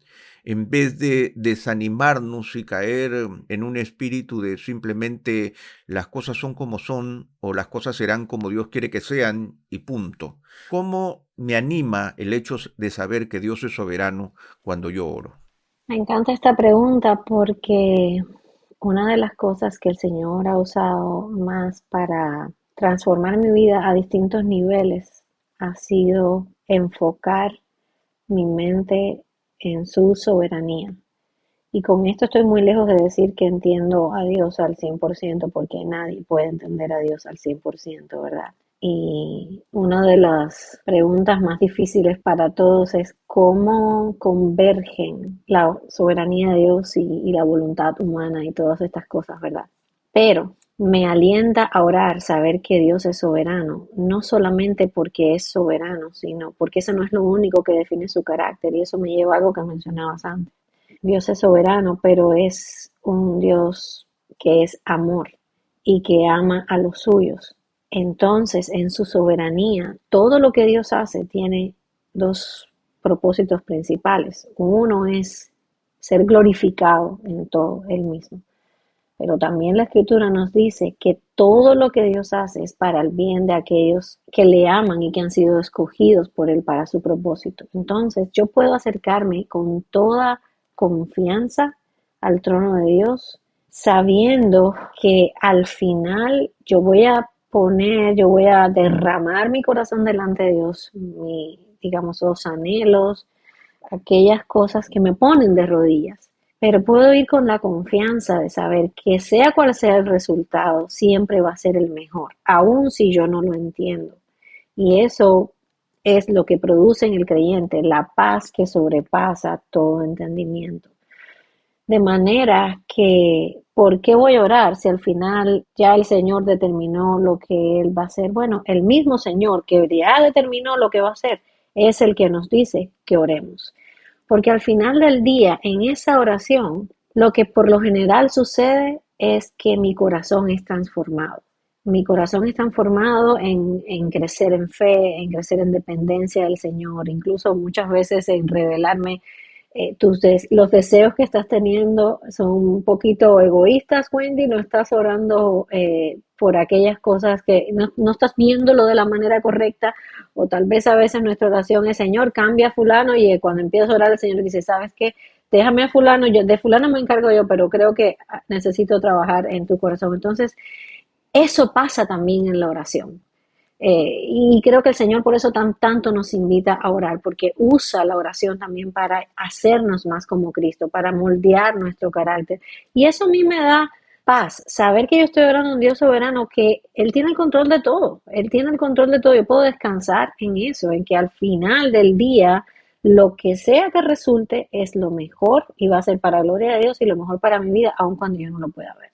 en vez de desanimarnos y caer en un espíritu de simplemente las cosas son como son o las cosas serán como Dios quiere que sean y punto? ¿Cómo me anima el hecho de saber que Dios es soberano cuando yo oro? Me encanta esta pregunta porque una de las cosas que el Señor ha usado más para transformar mi vida a distintos niveles ha sido enfocar mi mente en su soberanía. Y con esto estoy muy lejos de decir que entiendo a Dios al 100%, porque nadie puede entender a Dios al 100%, ¿verdad? Y una de las preguntas más difíciles para todos es cómo convergen la soberanía de Dios y la voluntad humana y todas estas cosas, ¿verdad? Pero me alienta a orar saber que Dios es soberano, no solamente porque es soberano, sino porque eso no es lo único que define su carácter, y eso me lleva a algo que mencionabas antes. Dios es soberano, pero es un Dios que es amor y que ama a los suyos. Entonces, en su soberanía, todo lo que Dios hace tiene dos propósitos principales. Uno es ser glorificado en todo Él mismo. Pero también la Escritura nos dice que todo lo que Dios hace es para el bien de aquellos que le aman y que han sido escogidos por Él para su propósito. Entonces, yo puedo acercarme con toda confianza al trono de Dios, sabiendo que al final yo voy a derramar mi corazón delante de Dios, digamos, los anhelos, aquellas cosas que me ponen de rodillas. Pero puedo ir con la confianza de saber que sea cual sea el resultado, siempre va a ser el mejor, aun si yo no lo entiendo. Y eso es lo que produce en el creyente la paz que sobrepasa todo entendimiento. De manera que, ¿por qué voy a orar si al final ya el Señor determinó lo que Él va a hacer? Bueno, el mismo Señor que ya determinó lo que va a hacer es el que nos dice que oremos. Porque al final del día, en esa oración, lo que por lo general sucede es que mi corazón es transformado. Mi corazón es transformado en crecer en fe, en crecer en dependencia del Señor, incluso muchas veces en revelarme los deseos que estás teniendo son un poquito egoístas, Wendy, no estás orando por aquellas cosas que no estás viéndolo de la manera correcta, o tal vez a veces nuestra oración es, Señor, cambia a fulano, y cuando empiezas a orar el Señor dice, ¿sabes qué? Déjame a fulano, de fulano me encargo yo, pero creo que necesito trabajar en tu corazón. Entonces, eso pasa también en la oración. Y creo que el Señor por eso tanto nos invita a orar, porque usa la oración también para hacernos más como Cristo, para moldear nuestro carácter. Y eso a mí me da paz, saber que yo estoy orando a un Dios soberano, que Él tiene el control de todo, Él tiene el control de todo. Yo puedo descansar en eso, en que al final del día, lo que sea que resulte es lo mejor y va a ser para gloria de Dios y lo mejor para mi vida, aun cuando yo no lo pueda ver.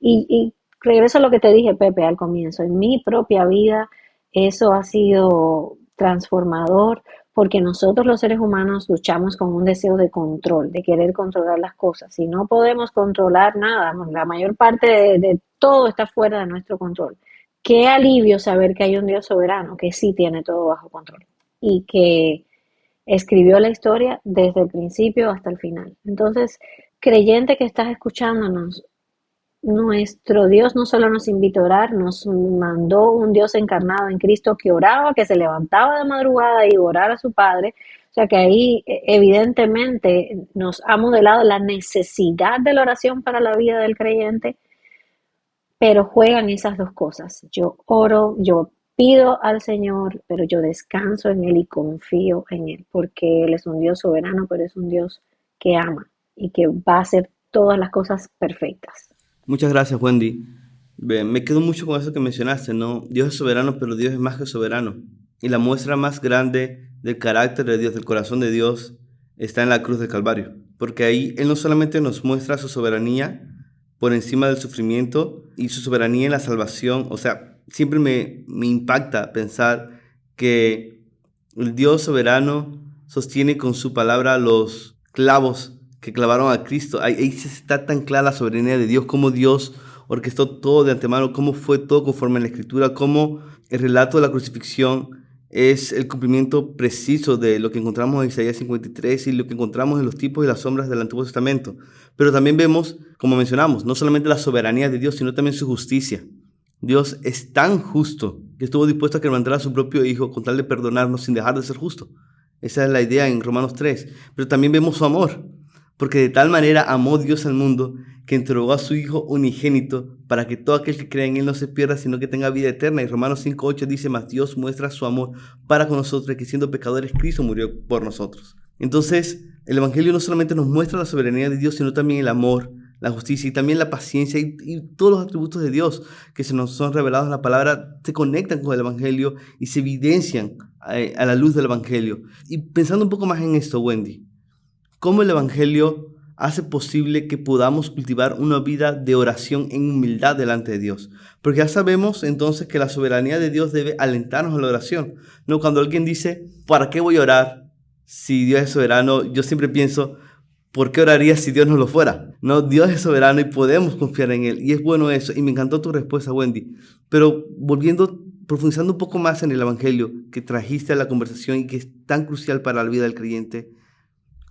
Y regreso a lo que te dije, Pepe, al comienzo. En mi propia vida, eso ha sido transformador, porque nosotros los seres humanos luchamos con un deseo de control, de querer controlar las cosas. Y no podemos controlar nada, la mayor parte de todo está fuera de nuestro control. Qué alivio saber que hay un Dios soberano que sí tiene todo bajo control y que escribió la historia desde el principio hasta el final. Entonces, creyente que estás escuchándonos, nuestro Dios no solo nos invita a orar, nos mandó un Dios encarnado en Cristo que oraba, que se levantaba de madrugada y orara a su Padre. O sea que ahí evidentemente nos ha modelado la necesidad de la oración para la vida del creyente, pero juegan esas dos cosas. Yo oro, yo pido al Señor, pero yo descanso en Él y confío en Él, porque Él es un Dios soberano, pero es un Dios que ama y que va a hacer todas las cosas perfectas. Muchas gracias, Wendy. Me quedo mucho con eso que mencionaste, ¿no? Dios es soberano, pero Dios es más que soberano. Y la muestra más grande del carácter de Dios, del corazón de Dios, está en la cruz del Calvario. Porque ahí Él no solamente nos muestra su soberanía por encima del sufrimiento y su soberanía en la salvación. O sea, siempre me impacta pensar que el Dios soberano sostiene con su palabra los clavos que clavaron a Cristo. Ahí está tan clara la soberanía de Dios, cómo Dios orquestó todo de antemano, cómo fue todo conforme a la Escritura, cómo el relato de la crucifixión es el cumplimiento preciso de lo que encontramos en Isaías 53 y lo que encontramos en los tipos y las sombras del Antiguo Testamento. Pero también vemos, como mencionamos, no solamente la soberanía de Dios, sino también su justicia. Dios es tan justo que estuvo dispuesto a quebrantar a su propio Hijo con tal de perdonarnos sin dejar de ser justo. Esa es la idea en Romanos 3. Pero también vemos su amor, porque de tal manera amó Dios al mundo que entregó a su Hijo unigénito para que todo aquel que crea en Él no se pierda, sino que tenga vida eterna. Y Romanos 5:8 dice, mas Dios muestra su amor para con nosotros, que siendo pecadores, Cristo murió por nosotros. Entonces, el Evangelio no solamente nos muestra la soberanía de Dios, sino también el amor, la justicia y también la paciencia y todos los atributos de Dios que se nos son revelados en la palabra se conectan con el Evangelio y se evidencian a la luz del Evangelio. Y pensando un poco más en esto, Wendy, ¿cómo el Evangelio hace posible que podamos cultivar una vida de oración en humildad delante de Dios? Porque ya sabemos entonces que la soberanía de Dios debe alentarnos a la oración. No, cuando alguien dice, ¿para qué voy a orar si Dios es soberano? Yo siempre pienso, ¿por qué oraría si Dios no lo fuera? No, Dios es soberano y podemos confiar en Él. Y es bueno eso. Y me encantó tu respuesta, Wendy. Pero profundizando un poco más en el Evangelio que trajiste a la conversación y que es tan crucial para la vida del creyente,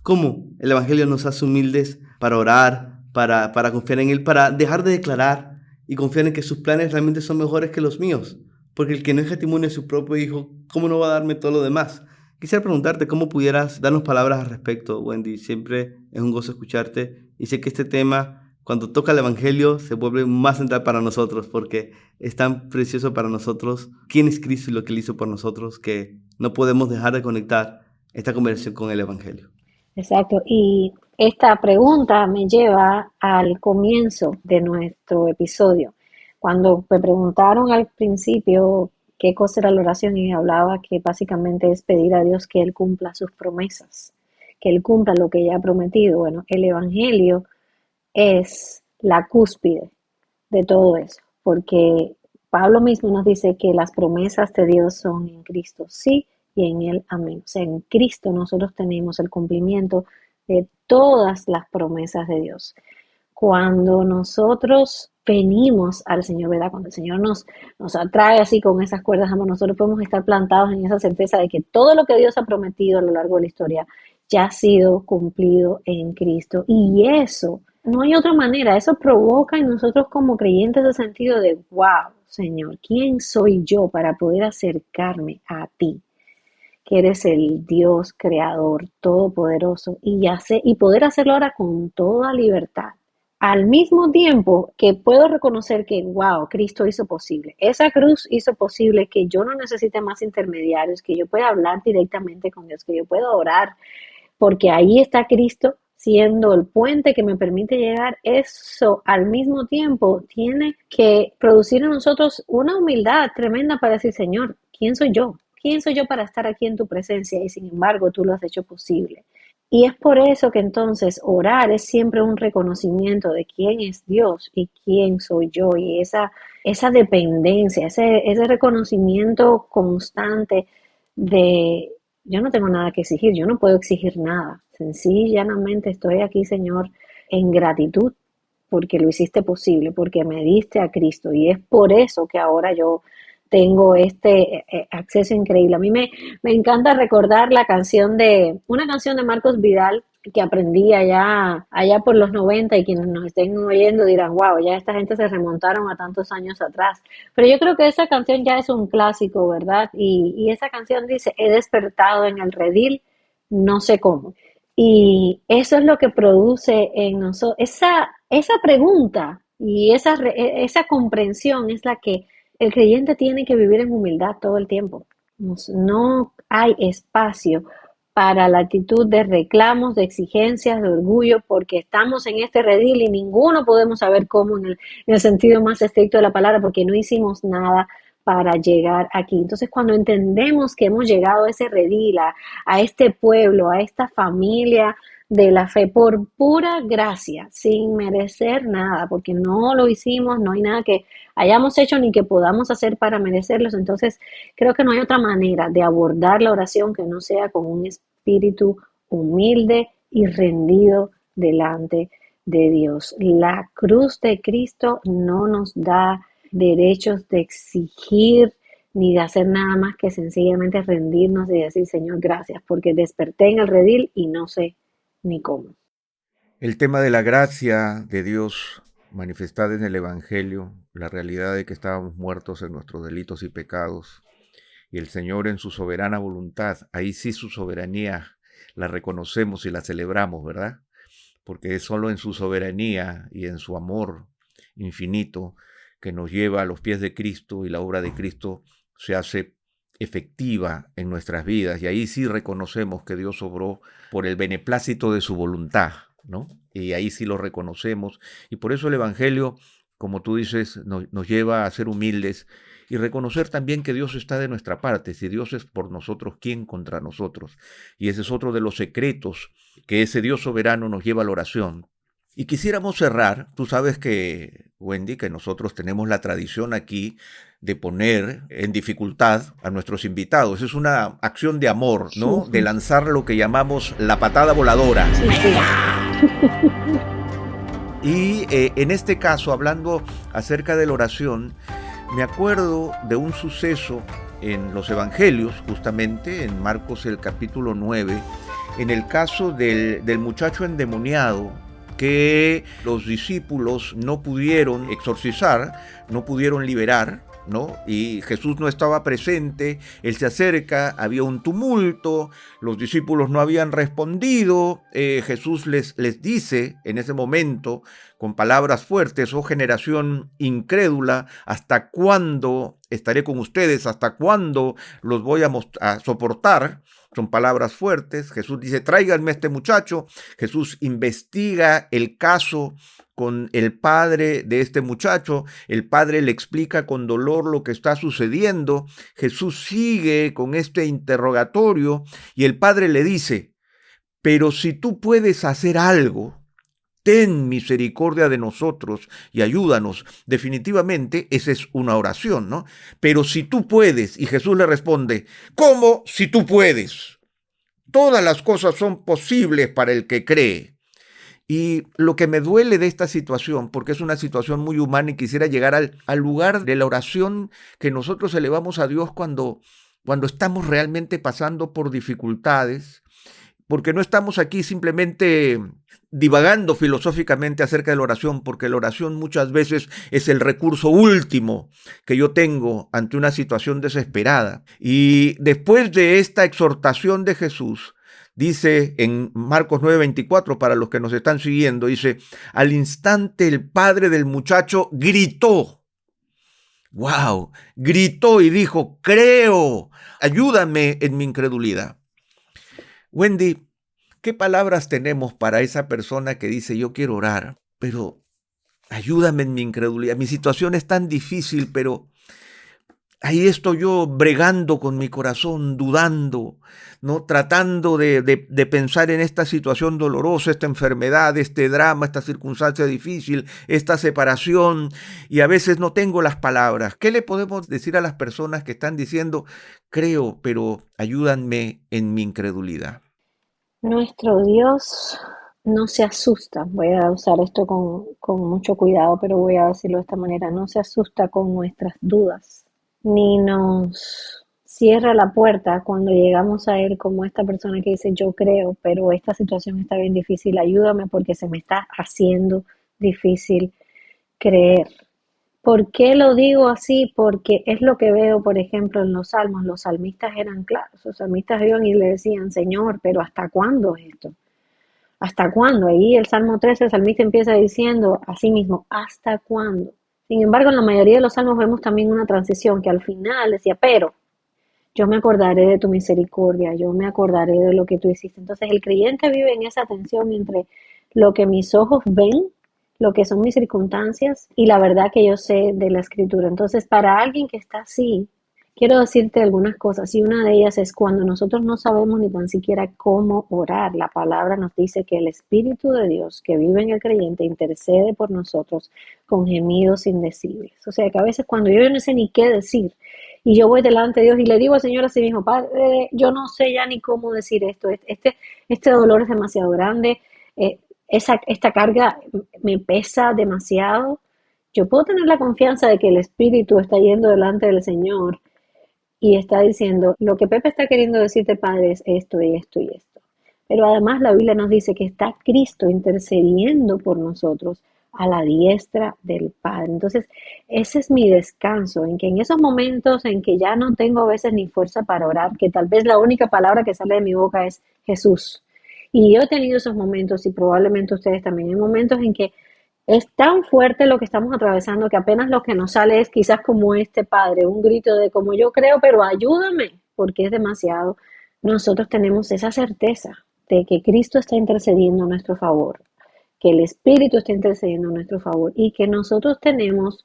¿cómo el Evangelio nos hace humildes para orar, para confiar en Él, para dejar de declarar y confiar en que sus planes realmente son mejores que los míos? Porque el que no escatimó a su propio Hijo, ¿cómo no va a darme todo lo demás? Quisiera preguntarte cómo pudieras darnos palabras al respecto, Wendy. Siempre es un gozo escucharte y sé que este tema, cuando toca el Evangelio, se vuelve más central para nosotros porque es tan precioso para nosotros quién es Cristo y lo que Él hizo por nosotros que no podemos dejar de conectar esta conversación con el Evangelio. Exacto, y esta pregunta me lleva al comienzo de nuestro episodio. Cuando me preguntaron al principio qué cosa era la oración, y hablaba que básicamente es pedir a Dios que Él cumpla sus promesas, que Él cumpla lo que ya ha prometido. Bueno, el Evangelio es la cúspide de todo eso, porque Pablo mismo nos dice que las promesas de Dios son en Cristo, sí, y en Él, amén. O sea, en Cristo nosotros tenemos el cumplimiento de todas las promesas de Dios. Cuando nosotros venimos al Señor, ¿verdad? Cuando el Señor nos atrae así con esas cuerdas, nosotros podemos estar plantados en esa certeza de que todo lo que Dios ha prometido a lo largo de la historia ya ha sido cumplido en Cristo. Y eso, no hay otra manera, eso provoca en nosotros como creyentes el sentido de, wow, Señor, ¿quién soy yo para poder acercarme a ti? Que eres el Dios creador todopoderoso y poder hacerlo ahora con toda libertad. Al mismo tiempo que puedo reconocer que, wow, Cristo hizo posible. Esa cruz hizo posible que yo no necesite más intermediarios, que yo pueda hablar directamente con Dios, que yo pueda orar, porque ahí está Cristo siendo el puente que me permite llegar. Eso al mismo tiempo tiene que producir en nosotros una humildad tremenda para decir, Señor, ¿quién soy yo? ¿Quién soy yo para estar aquí en tu presencia? Y sin embargo, tú lo has hecho posible. Y es por eso que entonces orar es siempre un reconocimiento de quién es Dios y quién soy yo. Y esa dependencia, ese reconocimiento constante de yo no tengo nada que exigir, yo no puedo exigir nada. Sencillamente estoy aquí, Señor, en gratitud porque lo hiciste posible, porque me diste a Cristo. Y es por eso que ahora yo tengo este acceso increíble. A mí me encanta recordar una canción de Marcos Vidal que aprendí allá por los 90 y quienes nos estén oyendo dirán, wow, ya esta gente se remontaron a tantos años atrás. Pero yo creo que esa canción ya es un clásico, ¿verdad? Y esa canción dice, he despertado en el redil, no sé cómo. Y eso es lo que produce en nosotros, esa pregunta y esa comprensión es la que el creyente tiene que vivir en humildad todo el tiempo. No hay espacio para la actitud de reclamos, de exigencias, de orgullo, porque estamos en este redil y ninguno podemos saber cómo en el sentido más estricto de la palabra, porque no hicimos nada para llegar aquí. Entonces, cuando entendemos que hemos llegado a ese redil, a este pueblo, a esta familia de la fe, por pura gracia, sin merecer nada, porque no lo hicimos, no hay nada que hayamos hecho ni que podamos hacer para merecerlos. Entonces, creo que no hay otra manera de abordar la oración que no sea con un espíritu humilde y rendido delante de Dios. La cruz de Cristo no nos da derechos de exigir ni de hacer nada más que sencillamente rendirnos y decir, Señor, gracias, porque desperté en el redil y no sé ni cómo. El tema de la gracia de Dios manifestada en el Evangelio, la realidad de que estábamos muertos en nuestros delitos y pecados, y el Señor en su soberana voluntad, ahí sí su soberanía la reconocemos y la celebramos, ¿verdad? Porque es solo en su soberanía y en su amor infinito que nos lleva a los pies de Cristo y la obra de Cristo se hace efectiva en nuestras vidas. Y ahí sí reconocemos que Dios obró por el beneplácito de su voluntad, ¿no? Y ahí sí lo reconocemos. Y por eso el Evangelio, como tú dices, nos lleva a ser humildes y reconocer también que Dios está de nuestra parte. Si Dios es por nosotros, ¿quién contra nosotros? Y ese es otro de los secretos que ese Dios soberano nos lleva a la oración. Y quisiéramos cerrar, tú sabes que, Wendy, que nosotros tenemos la tradición aquí de poner en dificultad a nuestros invitados. Es una acción de amor, ¿no? De lanzar lo que llamamos la patada voladora. Sí, sí. Y en este caso, hablando acerca de la oración, me acuerdo de un suceso en los evangelios, justamente en Marcos el capítulo 9, en el caso del muchacho endemoniado que los discípulos no pudieron exorcizar, no pudieron liberar, ¿no? Y Jesús no estaba presente, él se acerca, había un tumulto, los discípulos no habían respondido, Jesús les dice en ese momento con palabras fuertes, oh generación incrédula, ¿hasta cuándo estaré con ustedes? ¿Hasta cuándo los voy a soportar? Son palabras fuertes. Jesús dice, tráiganme a este muchacho. Jesús investiga el caso con el padre de este muchacho. El padre le explica con dolor lo que está sucediendo. Jesús sigue con este interrogatorio y el padre le dice, pero si tú puedes hacer algo, ten misericordia de nosotros y ayúdanos. Definitivamente esa es una oración, ¿no? Pero si tú puedes, y Jesús le responde, ¿cómo si tú puedes? Todas las cosas son posibles para el que cree. Y lo que me duele de esta situación, porque es una situación muy humana y quisiera llegar al lugar de la oración que nosotros elevamos a Dios cuando estamos realmente pasando por dificultades, porque no estamos aquí simplemente divagando filosóficamente acerca de la oración, porque la oración muchas veces es el recurso último que yo tengo ante una situación desesperada. Y después de esta exhortación de Jesús, dice en Marcos 9:24, para los que nos están siguiendo, dice, al instante el padre del muchacho gritó. ¡Wow! Gritó y dijo, creo, ayúdame en mi incredulidad. Wendy, ¿qué palabras tenemos para esa persona que dice, yo quiero orar, pero ayúdame en mi incredulidad? Mi situación es tan difícil, pero ahí estoy yo bregando con mi corazón, dudando, ¿no? Tratando de pensar en esta situación dolorosa, esta enfermedad, este drama, esta circunstancia difícil, esta separación, y a veces no tengo las palabras. ¿Qué le podemos decir a las personas que están diciendo, creo, pero ayúdanme en mi incredulidad? Nuestro Dios no se asusta, voy a usar esto con mucho cuidado, pero voy a decirlo de esta manera, no se asusta con nuestras dudas, ni nos cierra la puerta cuando llegamos a Él como esta persona que dice, yo creo, pero esta situación está bien difícil, ayúdame porque se me está haciendo difícil creer. ¿Por qué lo digo así? Porque es lo que veo, por ejemplo, en los salmos. Los salmistas eran claros. Los salmistas iban y le decían, Señor, pero ¿hasta cuándo es esto? ¿Hasta cuándo? Ahí el Salmo 13, el salmista empieza diciendo a sí mismo, ¿hasta cuándo? Sin embargo, en la mayoría de los salmos vemos también una transición que al final decía, pero yo me acordaré de tu misericordia, yo me acordaré de lo que tú hiciste. Entonces el creyente vive en esa tensión entre lo que mis ojos ven, lo que son mis circunstancias y la verdad que yo sé de la escritura. Entonces para alguien que está así, quiero decirte algunas cosas y una de ellas es cuando nosotros no sabemos ni tan siquiera cómo orar. La palabra nos dice que el Espíritu de Dios que vive en el creyente intercede por nosotros con gemidos indecibles. O sea que a veces cuando yo no sé ni qué decir y yo voy delante de Dios y le digo al Señor así mismo, Padre, yo no sé ya ni cómo decir esto, este dolor es demasiado grande, esta carga me pesa demasiado. Yo puedo tener la confianza de que el Espíritu está yendo delante del Señor y está diciendo, lo que Pepe está queriendo decirte, Padre, es esto y esto y esto. Pero además la Biblia nos dice que está Cristo intercediendo por nosotros a la diestra del Padre. Entonces, ese es mi descanso, en que en esos momentos en que ya no tengo a veces ni fuerza para orar, que tal vez la única palabra que sale de mi boca es Jesús. Y yo he tenido esos momentos y probablemente ustedes también, hay momentos en que es tan fuerte lo que estamos atravesando que apenas lo que nos sale es quizás como este padre, un grito de como yo creo, pero ayúdame, porque es demasiado. Nosotros tenemos esa certeza de que Cristo está intercediendo a nuestro favor, que el Espíritu está intercediendo a nuestro favor y que nosotros tenemos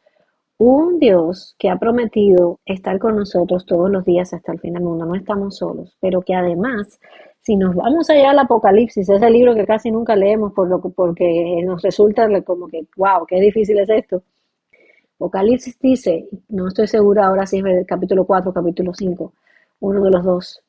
un Dios que ha prometido estar con nosotros todos los días hasta el fin del mundo. No estamos solos, pero que además, si nos vamos allá al Apocalipsis, ese libro que casi nunca leemos porque nos resulta como que, wow, qué difícil es esto. Apocalipsis dice, no estoy segura ahora si es el capítulo 4 o capítulo 5, uno de los dos,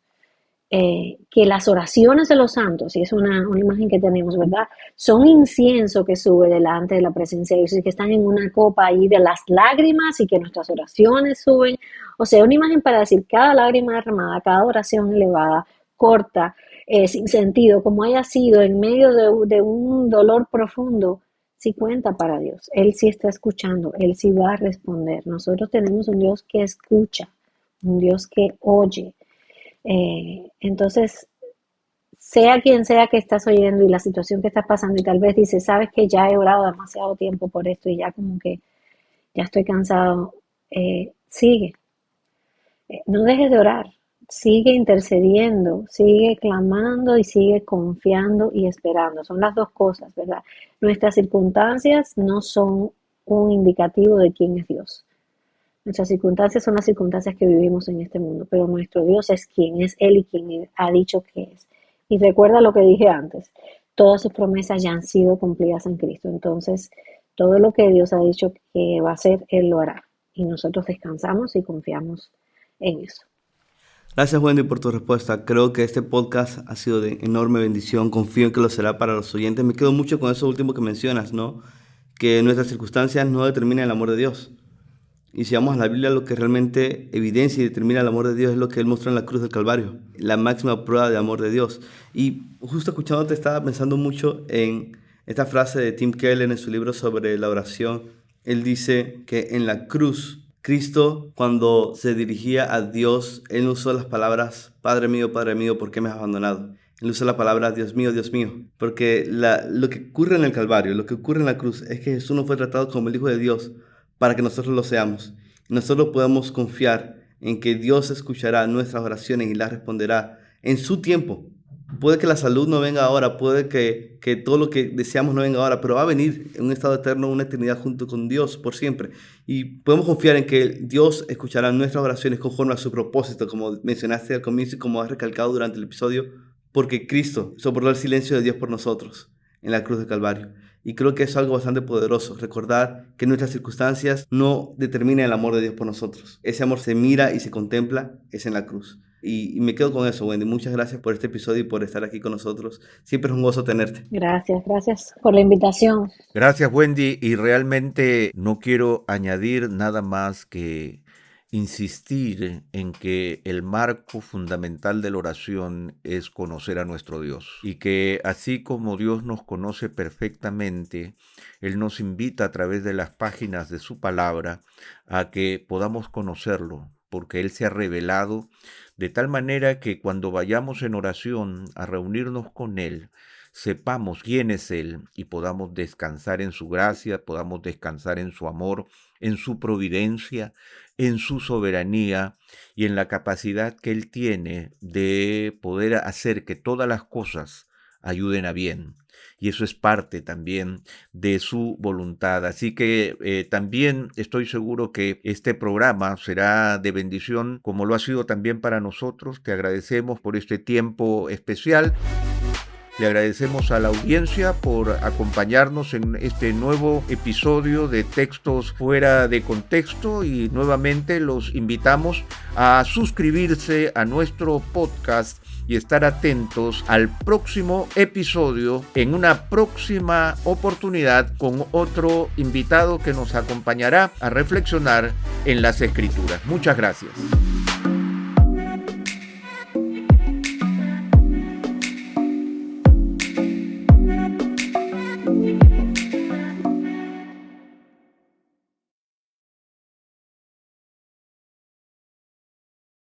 que las oraciones de los santos, y es una imagen que tenemos, ¿verdad? Son incienso que sube delante de la presencia de Dios y que están en una copa ahí de las lágrimas y que nuestras oraciones suben. O sea, una imagen para decir cada lágrima derramada, cada oración elevada, corta, sin sentido, como haya sido, en medio de un dolor profundo, sí cuenta para Dios. Él sí está escuchando, Él sí va a responder. Nosotros tenemos un Dios que escucha, un Dios que oye. Entonces, sea quien sea que estás oyendo y la situación que estás pasando y tal vez dices, sabes que ya he orado demasiado tiempo por esto y ya como que ya estoy cansado, sigue, no dejes de orar, sigue intercediendo, sigue clamando y sigue confiando y esperando. Son las dos cosas, ¿verdad? Nuestras circunstancias no son un indicativo de quién es Dios. Nuestras circunstancias son las circunstancias que vivimos en este mundo, pero nuestro Dios es quien es Él y quien Él ha dicho que es. Y recuerda lo que dije antes, todas sus promesas ya han sido cumplidas en Cristo. Entonces, todo lo que Dios ha dicho que va a hacer, Él lo hará. Y nosotros descansamos y confiamos en eso. Gracias, Wendy, por tu respuesta. Creo que este podcast ha sido de enorme bendición. Confío en que lo será para los oyentes. Me quedo mucho con eso último que mencionas, ¿no? Que nuestras circunstancias no determinan el amor de Dios. Y si vamos a la Biblia, lo que realmente evidencia y determina el amor de Dios es lo que Él mostró en la cruz del Calvario, la máxima prueba de amor de Dios. Y justo escuchándote estaba pensando mucho en esta frase de Tim Keller en su libro sobre la oración. Él dice que en la cruz, Cristo, cuando se dirigía a Dios, Él no usó las palabras, Padre mío, ¿por qué me has abandonado? Él usa la palabra, Dios mío, porque lo que ocurre en el Calvario, lo que ocurre en la cruz, es que Jesús no fue tratado como el Hijo de Dios para que nosotros lo seamos. Nosotros podemos confiar en que Dios escuchará nuestras oraciones y las responderá en su tiempo. Puede que la salud no venga ahora, puede que todo lo que deseamos no venga ahora, pero va a venir en un estado eterno, una eternidad junto con Dios por siempre. Y podemos confiar en que Dios escuchará nuestras oraciones conforme a su propósito, como mencionaste al comienzo y como has recalcado durante el episodio, porque Cristo soportó el silencio de Dios por nosotros en la cruz del Calvario. Y creo que es algo bastante poderoso, recordar que nuestras circunstancias no determinan el amor de Dios por nosotros. Ese amor se mira y se contempla, es en la cruz. Y me quedo con eso, Wendy. Muchas gracias por este episodio y por estar aquí con nosotros. Siempre es un gozo tenerte. Gracias por la invitación. Gracias, Wendy. Y realmente no quiero añadir nada más que insistir en que el marco fundamental de la oración es conocer a nuestro Dios, y que así como Dios nos conoce perfectamente, Él nos invita a través de las páginas de su palabra a que podamos conocerlo, porque Él se ha revelado de tal manera que cuando vayamos en oración a reunirnos con Él, sepamos quién es Él y podamos descansar en su gracia, podamos descansar en su amor, en su providencia, en su soberanía y en la capacidad que Él tiene de poder hacer que todas las cosas ayuden a bien. Y eso es parte también de su voluntad. Así que también estoy seguro que este programa será de bendición, como lo ha sido también para nosotros. Te agradecemos por este tiempo especial. Le agradecemos a la audiencia por acompañarnos en este nuevo episodio de Textos Fuera de Contexto, y nuevamente los invitamos a suscribirse a nuestro podcast y estar atentos al próximo episodio en una próxima oportunidad con otro invitado que nos acompañará a reflexionar en las Escrituras. Muchas gracias.